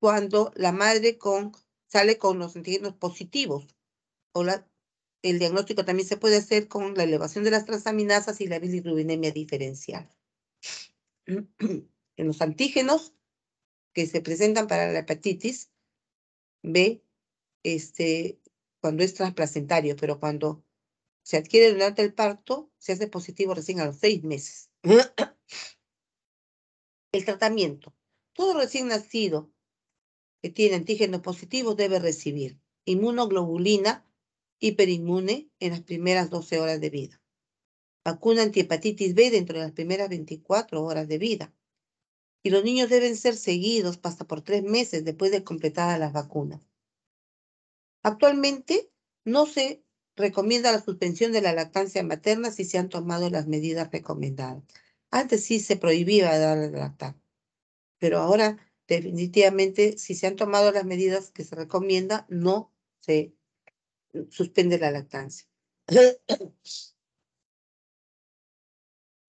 cuando la madre sale con los antígenos positivos, o el diagnóstico también se puede hacer con la elevación de las transaminasas y la bilirrubinemia diferencial. En los antígenos que se presentan para la hepatitis B, cuando es transplacentario, pero cuando se adquiere durante el parto, se hace positivo recién a los 6 meses. El tratamiento. Todo recién nacido que tiene antígenos positivos debe recibir inmunoglobulina hiperinmune en las primeras 12 horas de vida. Vacuna antihepatitis B dentro de las primeras 24 horas de vida. Y los niños deben ser seguidos hasta por 3 meses después de completadas las vacunas. Actualmente no se recomienda la suspensión de la lactancia materna si se han tomado las medidas recomendadas. Antes sí se prohibía dar el lactar, pero ahora definitivamente si se han tomado las medidas que se recomienda, no se suspende la lactancia.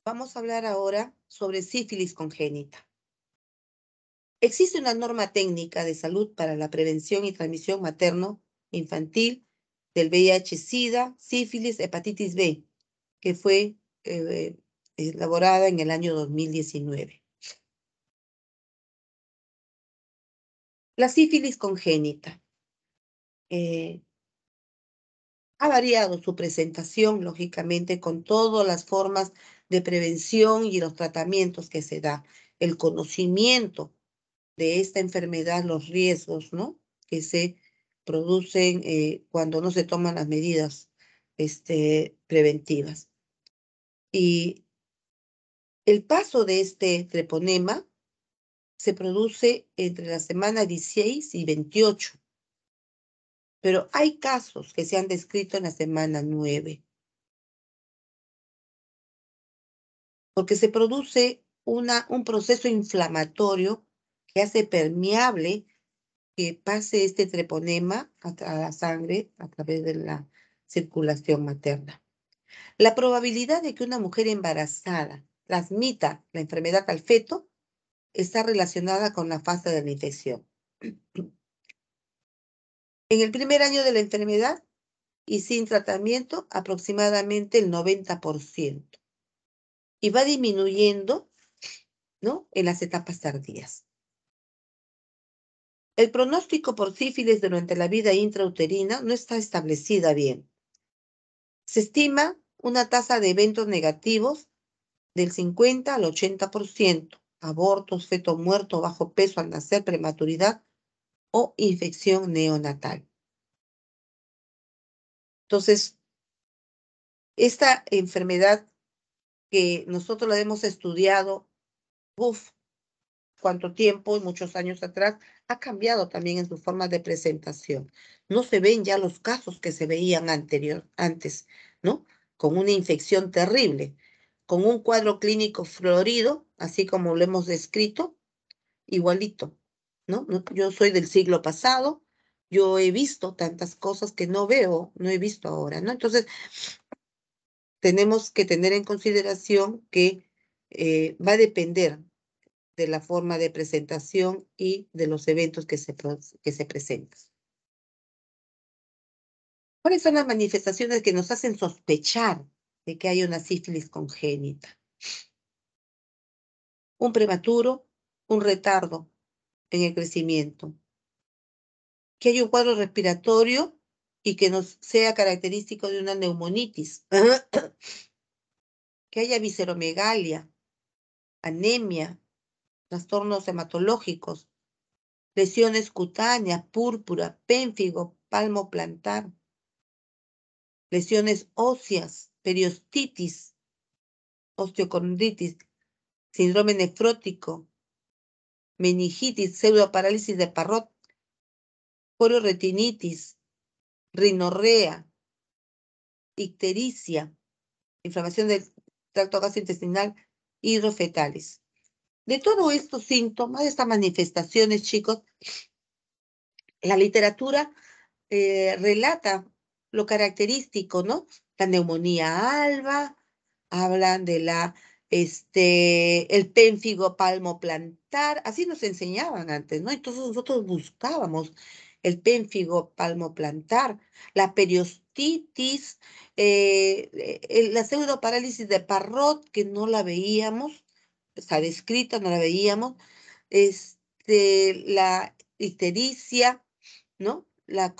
Vamos a hablar ahora sobre sífilis congénita. Existe una norma técnica de salud para la prevención y transmisión materno-infantil del VIH-Sida, sífilis, hepatitis B, que fue elaborada en el año 2019. La sífilis congénita ha variado su presentación, lógicamente, con todas las formas de prevención y los tratamientos que se da. El conocimiento de esta enfermedad, los riesgos, ¿no?, que se producen cuando no se toman las medidas preventivas. Y el paso de este treponema se produce entre la semana 16 y 28, pero hay casos que se han descrito en la semana 9, porque se produce un proceso inflamatorio que hace permeable que pase este treponema a la sangre a través de la circulación materna. La probabilidad de que una mujer embarazada transmita la enfermedad al feto está relacionada con la fase de la infección. En el primer año de la enfermedad y sin tratamiento, aproximadamente el 90%. Y va disminuyendo, ¿no?, en las etapas tardías. El pronóstico por sífilis durante la vida intrauterina no está establecida bien. Se estima una tasa de eventos negativos del 50 al 80%, abortos, feto muerto, bajo peso al nacer, prematuridad o infección neonatal. Entonces, esta enfermedad que nosotros la hemos estudiado, cuánto tiempo, muchos años atrás, ha cambiado también en su forma de presentación. No se ven ya los casos que se veían antes, ¿no? Con una infección terrible, con un cuadro clínico florido, así como lo hemos descrito, igualito, ¿no? Yo soy del siglo pasado, yo he visto tantas cosas que no he visto ahora, ¿no? Entonces, tenemos que tener en consideración que va a depender de la forma de presentación y de los eventos que se presentan. ¿Cuáles son las manifestaciones que nos hacen sospechar de que hay una sífilis congénita? Un prematuro, un retardo en el crecimiento, que haya un cuadro respiratorio y que nos sea característico de una neumonitis, que haya visceromegalia, anemia, trastornos hematológicos, lesiones cutáneas, púrpura, pénfigo, palmo plantar, lesiones óseas, periostitis, osteocondritis, síndrome nefrótico, meningitis, pseudoparálisis de Parrot, corioretinitis, rinorrea, ictericia, inflamación del tracto gastrointestinal, hidrofetales. De todos estos síntomas, de estas manifestaciones, chicos, la literatura relata lo característico, ¿no? La neumonía alba, hablan de el pénfigo palmo plantar, así nos enseñaban antes, ¿no? Entonces nosotros buscábamos el pénfigo palmo plantar, la periostitis, la pseudoparálisis de Parrot, que no la veíamos, está descrita, no la veíamos, la ictericia, ¿no? La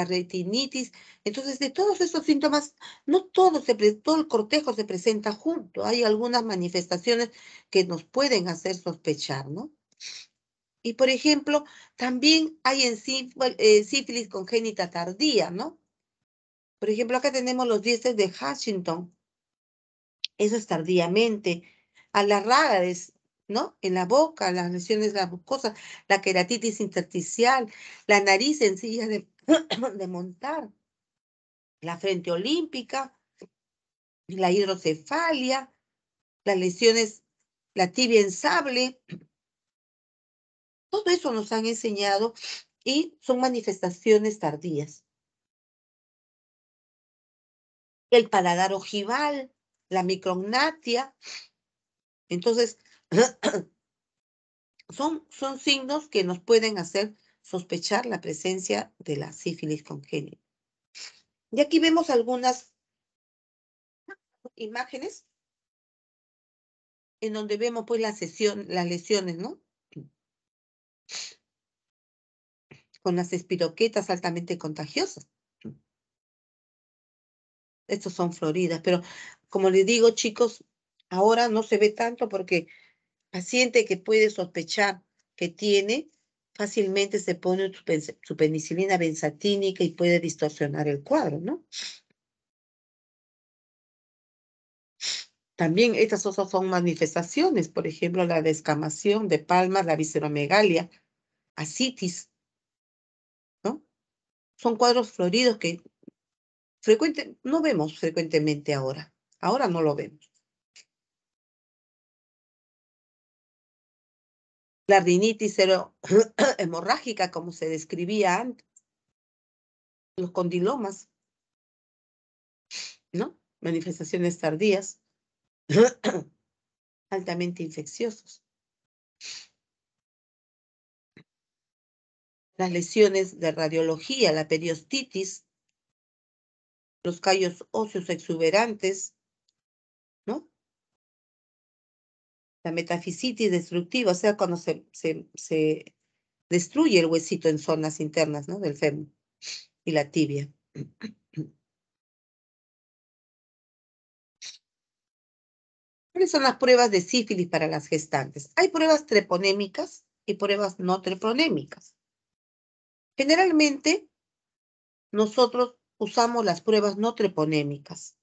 retinitis. Entonces, de todos estos síntomas, no todo el cortejo se presenta junto. Hay algunas manifestaciones que nos pueden hacer sospechar, ¿no? Y, por ejemplo, también hay en sífilis congénita tardía, ¿no? Por ejemplo, acá tenemos los diésel de Huntington. Eso es tardíamente. A las raras, ¿no? En la boca, las lesiones de la mucosa, la queratitis intersticial, la nariz sencilla de montar, la frente olímpica, la hidrocefalia, las lesiones, la tibia en sable. Todo eso nos han enseñado y son manifestaciones tardías. El paladar ojival, la micrognatia. Entonces, son signos que nos pueden hacer sospechar la presencia de la sífilis congénita. Y aquí vemos algunas imágenes en donde vemos pues las lesiones, ¿no? Con las espiroquetas altamente contagiosas. Estos son floridas, pero como les digo, chicos, ahora no se ve tanto porque paciente que puede sospechar que tiene, fácilmente se pone su penicilina benzatínica y puede distorsionar el cuadro, ¿no? También estas otras son manifestaciones, por ejemplo, la descamación de palmas, la visceromegalia, ascitis, ¿no? Son cuadros floridos que no vemos frecuentemente ahora. Ahora no lo vemos. La rinitis hemorrágica, como se describía antes, los condilomas, ¿no? Manifestaciones tardías, altamente infecciosos. Las lesiones de radiología, la periostitis, los callos óseos exuberantes, ¿no? La metafisitis destructiva, o sea, cuando se destruye el huesito en zonas internas, ¿no? Del fémur y la tibia. ¿Cuáles son las pruebas de sífilis para las gestantes? Hay pruebas treponémicas y pruebas no treponémicas. Generalmente, nosotros usamos las pruebas no treponémicas.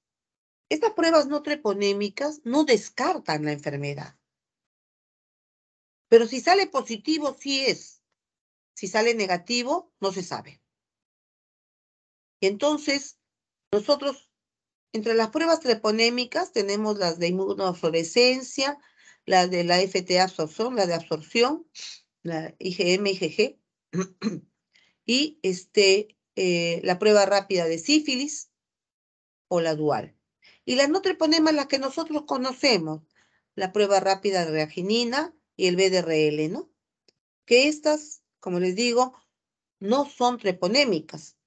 Estas pruebas no treponémicas no descartan la enfermedad. Pero si sale positivo, sí es. Si sale negativo, no se sabe. Entonces, nosotros, entre las pruebas treponémicas, tenemos las de inmunofluorescencia, las de la FT absorción, la de absorción, la IgM, IgG, y la prueba rápida de sífilis o la dual. Y las no treponemas, las que nosotros conocemos, la prueba rápida de reaginina y el BDRL, ¿no? Que estas, como les digo, no son treponémicas,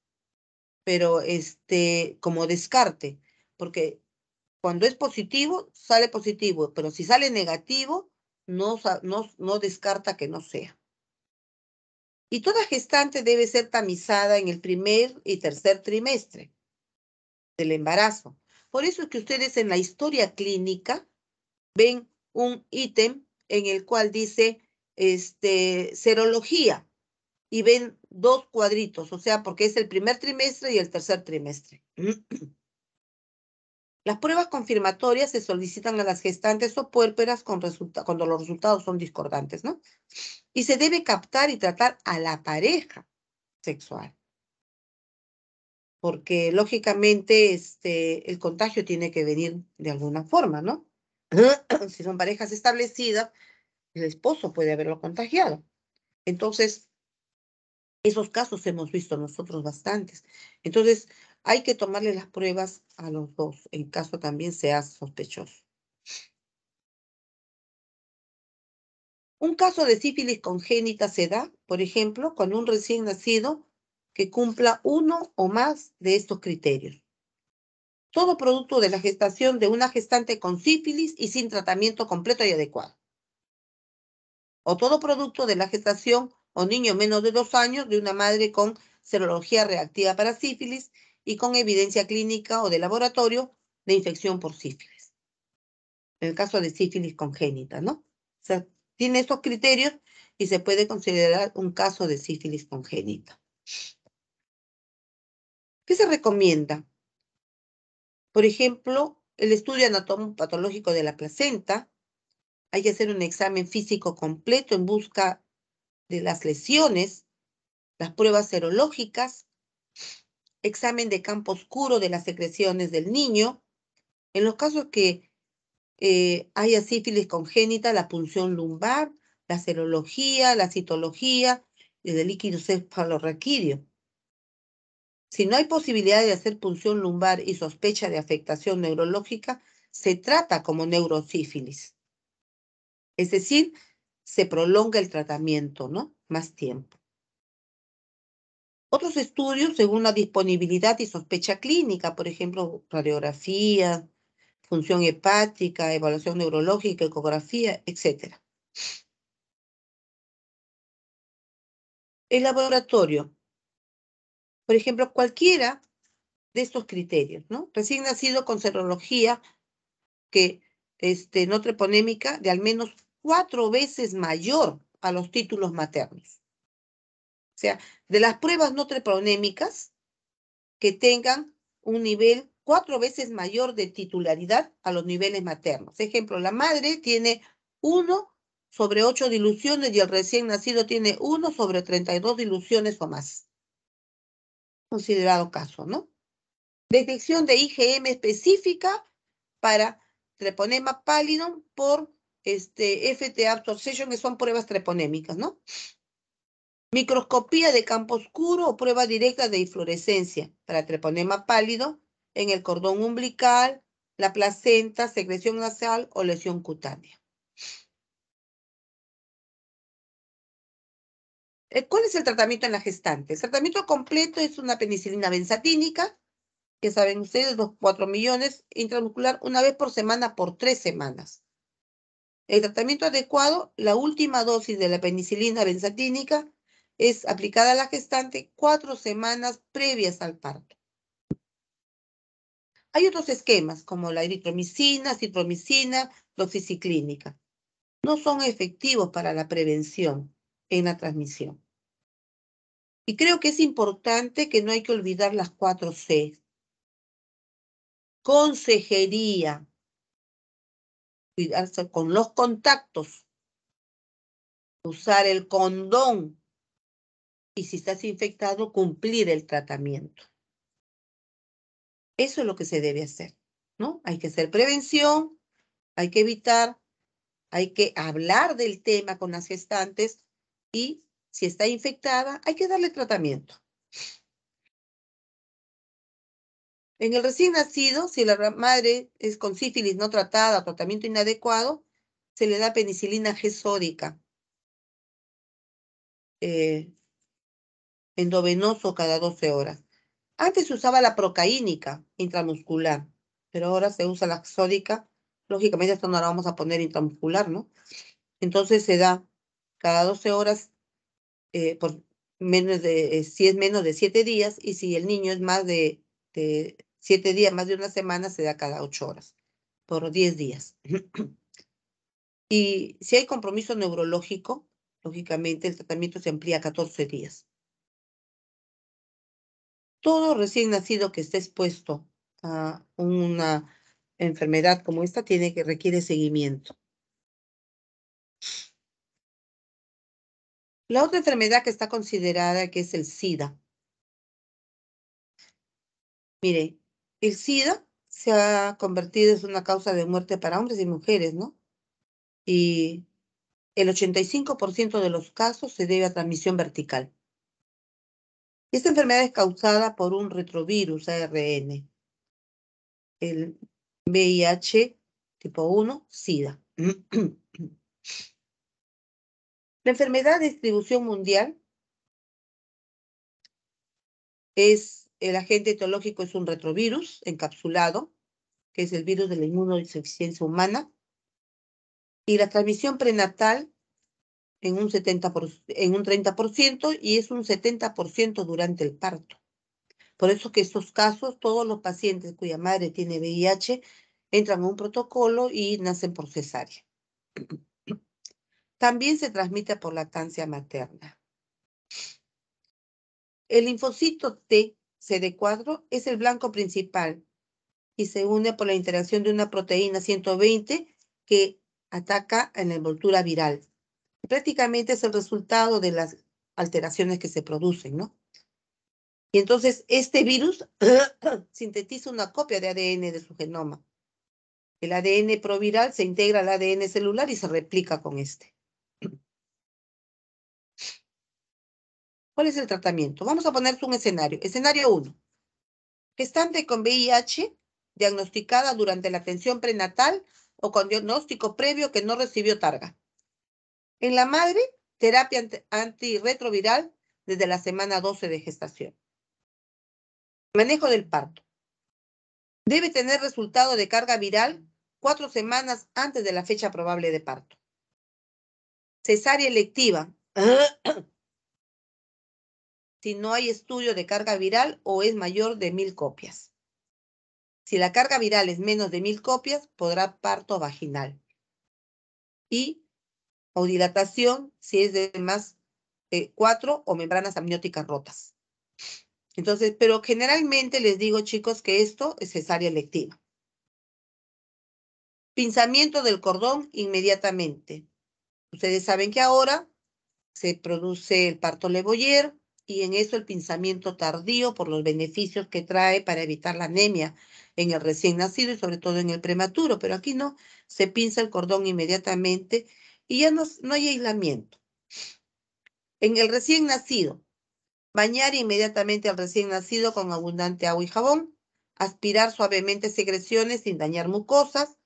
pero como descarte, porque cuando es positivo, sale positivo, pero si sale negativo, no descarta que no sea. Y toda gestante debe ser tamizada en el primer y tercer trimestre del embarazo. Por eso es que ustedes en la historia clínica ven un ítem en el cual dice serología y ven dos cuadritos, o sea, porque es el primer trimestre y el tercer trimestre. Las pruebas confirmatorias se solicitan a las gestantes o puérperas cuando los resultados son discordantes, ¿no? Y se debe captar y tratar a la pareja sexual. Porque lógicamente el contagio tiene que venir de alguna forma, ¿no? Si son parejas establecidas, el esposo puede haberlo contagiado. Entonces, esos casos hemos visto nosotros bastantes. Entonces, hay que tomarle las pruebas a los dos, en caso también sea sospechoso. Un caso de sífilis congénita se da, por ejemplo, con un recién nacido que cumpla uno o más de estos criterios. Todo producto de la gestación de una gestante con sífilis y sin tratamiento completo y adecuado. O todo producto de la gestación o niño menos de 2 años de una madre con serología reactiva para sífilis y con evidencia clínica o de laboratorio de infección por sífilis. En el caso de sífilis congénita, ¿no? O sea, tiene estos criterios y se puede considerar un caso de sífilis congénita. ¿Qué se recomienda? Por ejemplo, el estudio anatomopatológico de la placenta. Hay que hacer un examen físico completo en busca de las lesiones, las pruebas serológicas, examen de campo oscuro de las secreciones del niño. En los casos que haya sífilis congénita, la punción lumbar, la serología, la citología y del líquido cefalorraquídeo. Si no hay posibilidad de hacer punción lumbar y sospecha de afectación neurológica, se trata como neurosífilis. Es decir, se prolonga el tratamiento, ¿no? Más tiempo. Otros estudios según la disponibilidad y sospecha clínica, por ejemplo, radiografía, función hepática, evaluación neurológica, ecografía, etc. El laboratorio, por ejemplo, cualquiera de estos criterios, ¿no? Recién nacido con serología que no treponémica de al menos 4 veces mayor a los títulos maternos. O sea, de las pruebas no treponémicas que tengan un nivel 4 veces mayor de titularidad a los niveles maternos. Ejemplo, la madre tiene 1/8 diluciones y el recién nacido tiene 1/32 diluciones o más. Considerado caso, ¿no? Detección de IgM específica para treponema pallidum por FT absorption, que son pruebas treponémicas, ¿no? Microscopía de campo oscuro o prueba directa de inflorescencia para treponema pálido en el cordón umbilical, la placenta, secreción nasal o lesión cutánea. ¿Cuál es el tratamiento en la gestante? El tratamiento completo es una penicilina benzatínica, que saben ustedes, los 4 millones, intramuscular una vez por semana por 3 semanas. El tratamiento adecuado, la última dosis de la penicilina benzatínica es aplicada a la gestante 4 semanas previas al parto. Hay otros esquemas como la eritromicina, citromicina, doxiciclínica. No son efectivos para la prevención en la transmisión. Y creo que es importante que no hay que olvidar las 4 C. Consejería, cuidarse con los contactos, usar el condón y si estás infectado, cumplir el tratamiento. Eso es lo que se debe hacer, ¿no? Hay que hacer prevención, hay que evitar, hay que hablar del tema con las gestantes y si está infectada, hay que darle tratamiento. En el recién nacido, si la madre es con sífilis no tratada, tratamiento inadecuado, se le da penicilina G sódica endovenoso cada 12 horas. Antes se usaba la procaínica intramuscular, pero ahora se usa la sódica. Lógicamente esto no la vamos a poner intramuscular, ¿no? Entonces se da cada 12 horas por menos de, si es menos de 7 días y si el niño es más de 7 días, más de una semana, se da cada 8 horas, por 10 días. Y si hay compromiso neurológico, lógicamente el tratamiento se amplía a 14 días. Todo recién nacido que esté expuesto a una enfermedad como esta requiere seguimiento. La otra enfermedad que está considerada que es el SIDA. Mire, el SIDA se ha convertido en una causa de muerte para hombres y mujeres, ¿no? Y el 85% de los casos se debe a transmisión vertical. Esta enfermedad es causada por un retrovirus ARN, el VIH tipo 1, SIDA. La enfermedad de distribución mundial el agente etiológico es un retrovirus encapsulado, que es el virus de la inmunodeficiencia humana, y la transmisión prenatal en un 30% y es un 70% durante el parto. Por eso que estos casos, todos los pacientes cuya madre tiene VIH entran a un protocolo y nacen por cesárea. También se transmite por lactancia materna. El linfocito T, CD4, es el blanco principal y se une por la interacción de una proteína 120 que ataca en la envoltura viral. Prácticamente es el resultado de las alteraciones que se producen, ¿no? Y entonces este virus sintetiza una copia de ADN de su genoma. El ADN proviral se integra al ADN celular y se replica con este. ¿Cuál es el tratamiento? Vamos a poner un escenario. Escenario 1. Gestante con VIH diagnosticada durante la atención prenatal o con diagnóstico previo que no recibió targa. En la madre, terapia antirretroviral desde la semana 12 de gestación. Manejo del parto. Debe tener resultado de carga viral 4 semanas antes de la fecha probable de parto. Cesárea electiva. Si no hay estudio de carga viral o es mayor de 1000 copias. Si la carga viral es menos de 1000 copias, podrá parto vaginal. Y o dilatación si es de más 4 o membranas amnióticas rotas. Entonces, pero generalmente les digo, chicos, que esto es cesárea electiva. Pinzamiento del cordón inmediatamente. Ustedes saben que ahora se produce el parto Le Boyer y en eso el pinzamiento tardío por los beneficios que trae para evitar la anemia en el recién nacido y sobre todo en el prematuro, pero aquí no, se pinza el cordón inmediatamente y ya no hay aislamiento. En el recién nacido, bañar inmediatamente al recién nacido con abundante agua y jabón, aspirar suavemente secreciones sin dañar mucosas,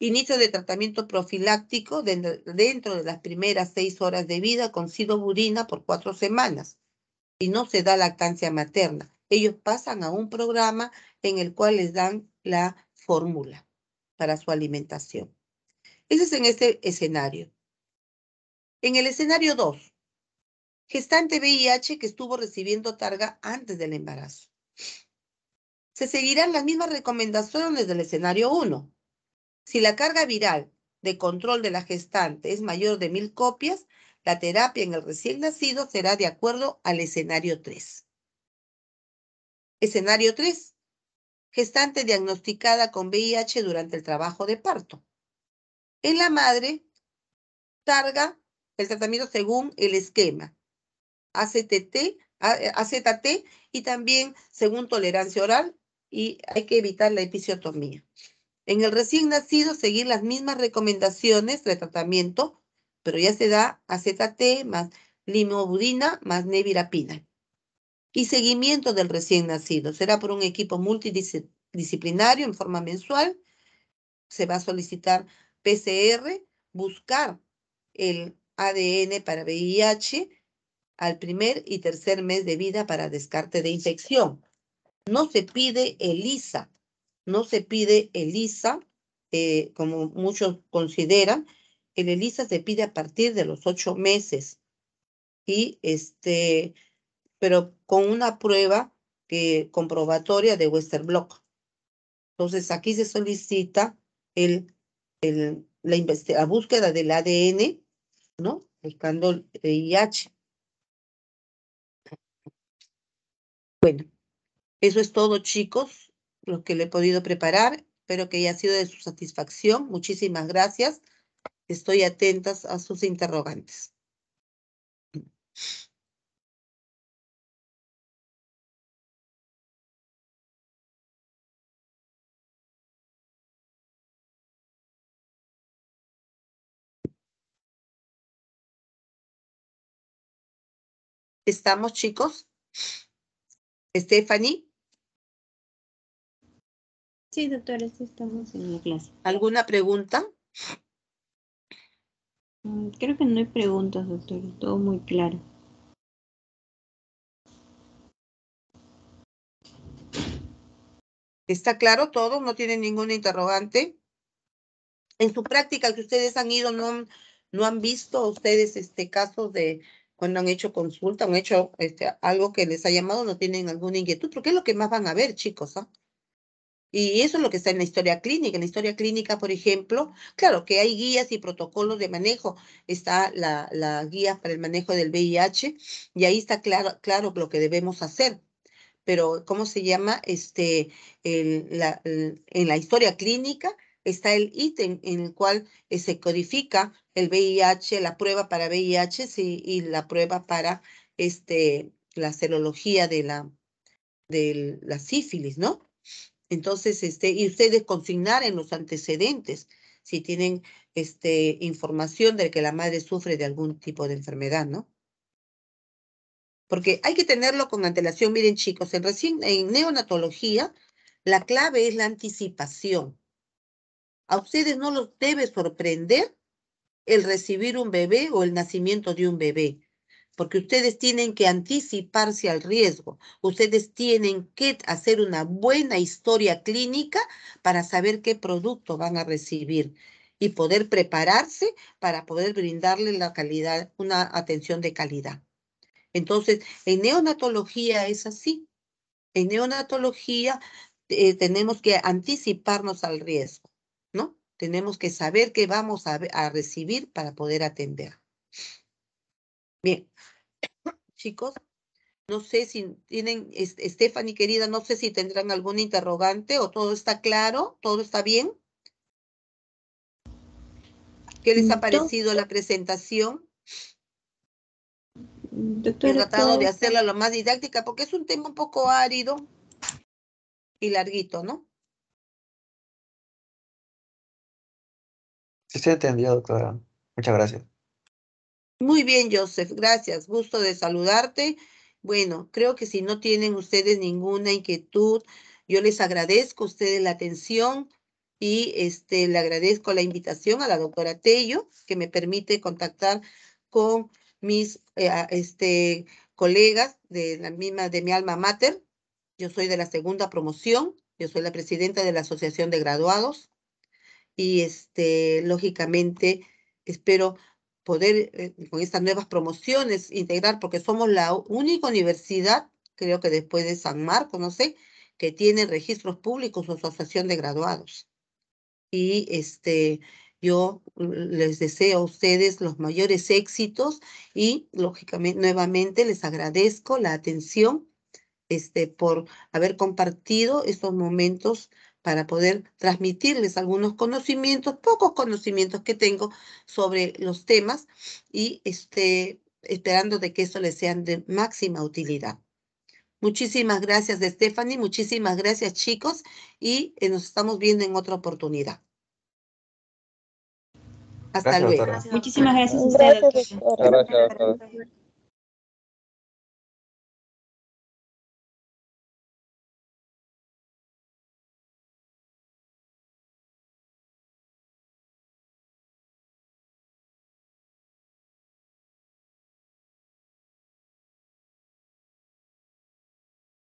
inicio de tratamiento profiláctico dentro de las primeras 6 horas de vida con sidoburina por 4 semanas y no se da lactancia materna. Ellos pasan a un programa en el cual les dan la fórmula para su alimentación. Ese es en este escenario. En el escenario 2, gestante VIH que estuvo recibiendo targa antes del embarazo. Se seguirán las mismas recomendaciones del escenario 1. Si la carga viral de control de la gestante es mayor de 1000 copias, la terapia en el recién nacido será de acuerdo al escenario 3. Escenario 3. Gestante diagnosticada con VIH durante el trabajo de parto. En la madre, targa el tratamiento según el esquema. AZT y también según tolerancia oral y hay que evitar la episiotomía. En el recién nacido, seguir las mismas recomendaciones de tratamiento, pero ya se da AZT más limobudina más nevirapina. Y seguimiento del recién nacido. Será por un equipo multidisciplinario en forma mensual. Se va a solicitar PCR, buscar el ADN para VIH al primer y tercer mes de vida para descarte de infección. No se pide ELISA. No se pide ELISA, como muchos consideran. El ELISA se pide a partir de los 8 meses. Y pero con una prueba comprobatoria de Western Blot. Entonces, aquí se solicita la búsqueda del ADN, ¿no? Buscando el VIH. Bueno, eso es todo, chicos, lo que le he podido preparar. Espero que haya sido de su satisfacción. Muchísimas gracias. Estoy atenta a sus interrogantes. ¿Estamos, chicos? Stephanie, Sí, doctora, sí estamos en la clase. ¿alguna pregunta? Creo que no hay preguntas, doctora, todo muy claro. ¿Está claro todo? ¿No tienen ninguna interrogante? En su práctica que ustedes han ido, ¿no han visto ustedes casos de cuando han hecho consulta, han hecho algo que les ha llamado, no tienen alguna inquietud? Porque es lo que más van a ver, chicos, ¿ah? Y eso es lo que está en la historia clínica. En la historia clínica, por ejemplo, claro que hay guías y protocolos de manejo. Está la guía para el manejo del VIH y ahí está claro lo que debemos hacer. Pero, ¿cómo se llama? En la historia clínica está el ítem en el cual se codifica el VIH, la prueba para VIH y la prueba para la serología de la sífilis, ¿no? Entonces, y ustedes consignar en los antecedentes si tienen información de que la madre sufre de algún tipo de enfermedad, ¿no? Porque hay que tenerlo con antelación. Miren, chicos, en neonatología, la clave es la anticipación. A ustedes no los debe sorprender el recibir un bebé o el nacimiento de un bebé, porque ustedes tienen que anticiparse al riesgo. Ustedes tienen que hacer una buena historia clínica para saber qué producto van a recibir y poder prepararse para poder brindarle la calidad, una atención de calidad. Entonces, en neonatología es así. En neonatología tenemos que anticiparnos al riesgo, ¿no? Tenemos que saber qué vamos a recibir para poder atender. Bien, chicos, no sé si tienen, Stephanie querida, no sé si tendrán algún interrogante o todo está claro, todo está bien. ¿Qué les ha parecido la presentación? He Doctora, tratado de hacerla lo más didáctica porque es un tema un poco árido y larguito, ¿no? Sí, estoy entendido, doctora. Muchas gracias. Muy bien, Joseph, gracias. Gusto de saludarte. Bueno, creo que si no tienen ustedes ninguna inquietud, yo les agradezco a ustedes la atención y le agradezco la invitación a la doctora Tello, que me permite contactar con mis colegas de mi alma mater. Yo soy de la segunda promoción, yo soy la presidenta de la Asociación de Graduados y lógicamente espero poder con estas nuevas promociones integrar, porque somos la única universidad, creo que después de San Marcos, no sé, que tiene registros públicos su asociación de graduados. Y yo les deseo a ustedes los mayores éxitos y lógicamente nuevamente les agradezco la atención por haber compartido estos momentos para poder transmitirles algunos conocimientos, pocos conocimientos que tengo sobre los temas y esperando de que eso les sea de máxima utilidad. Muchísimas gracias, Stephanie, muchísimas gracias, chicos, y nos estamos viendo en otra oportunidad. Hasta Gracias, luego. doctora. muchísimas gracias a usted, Gracias, doctora. doctora. Gracias, doctora.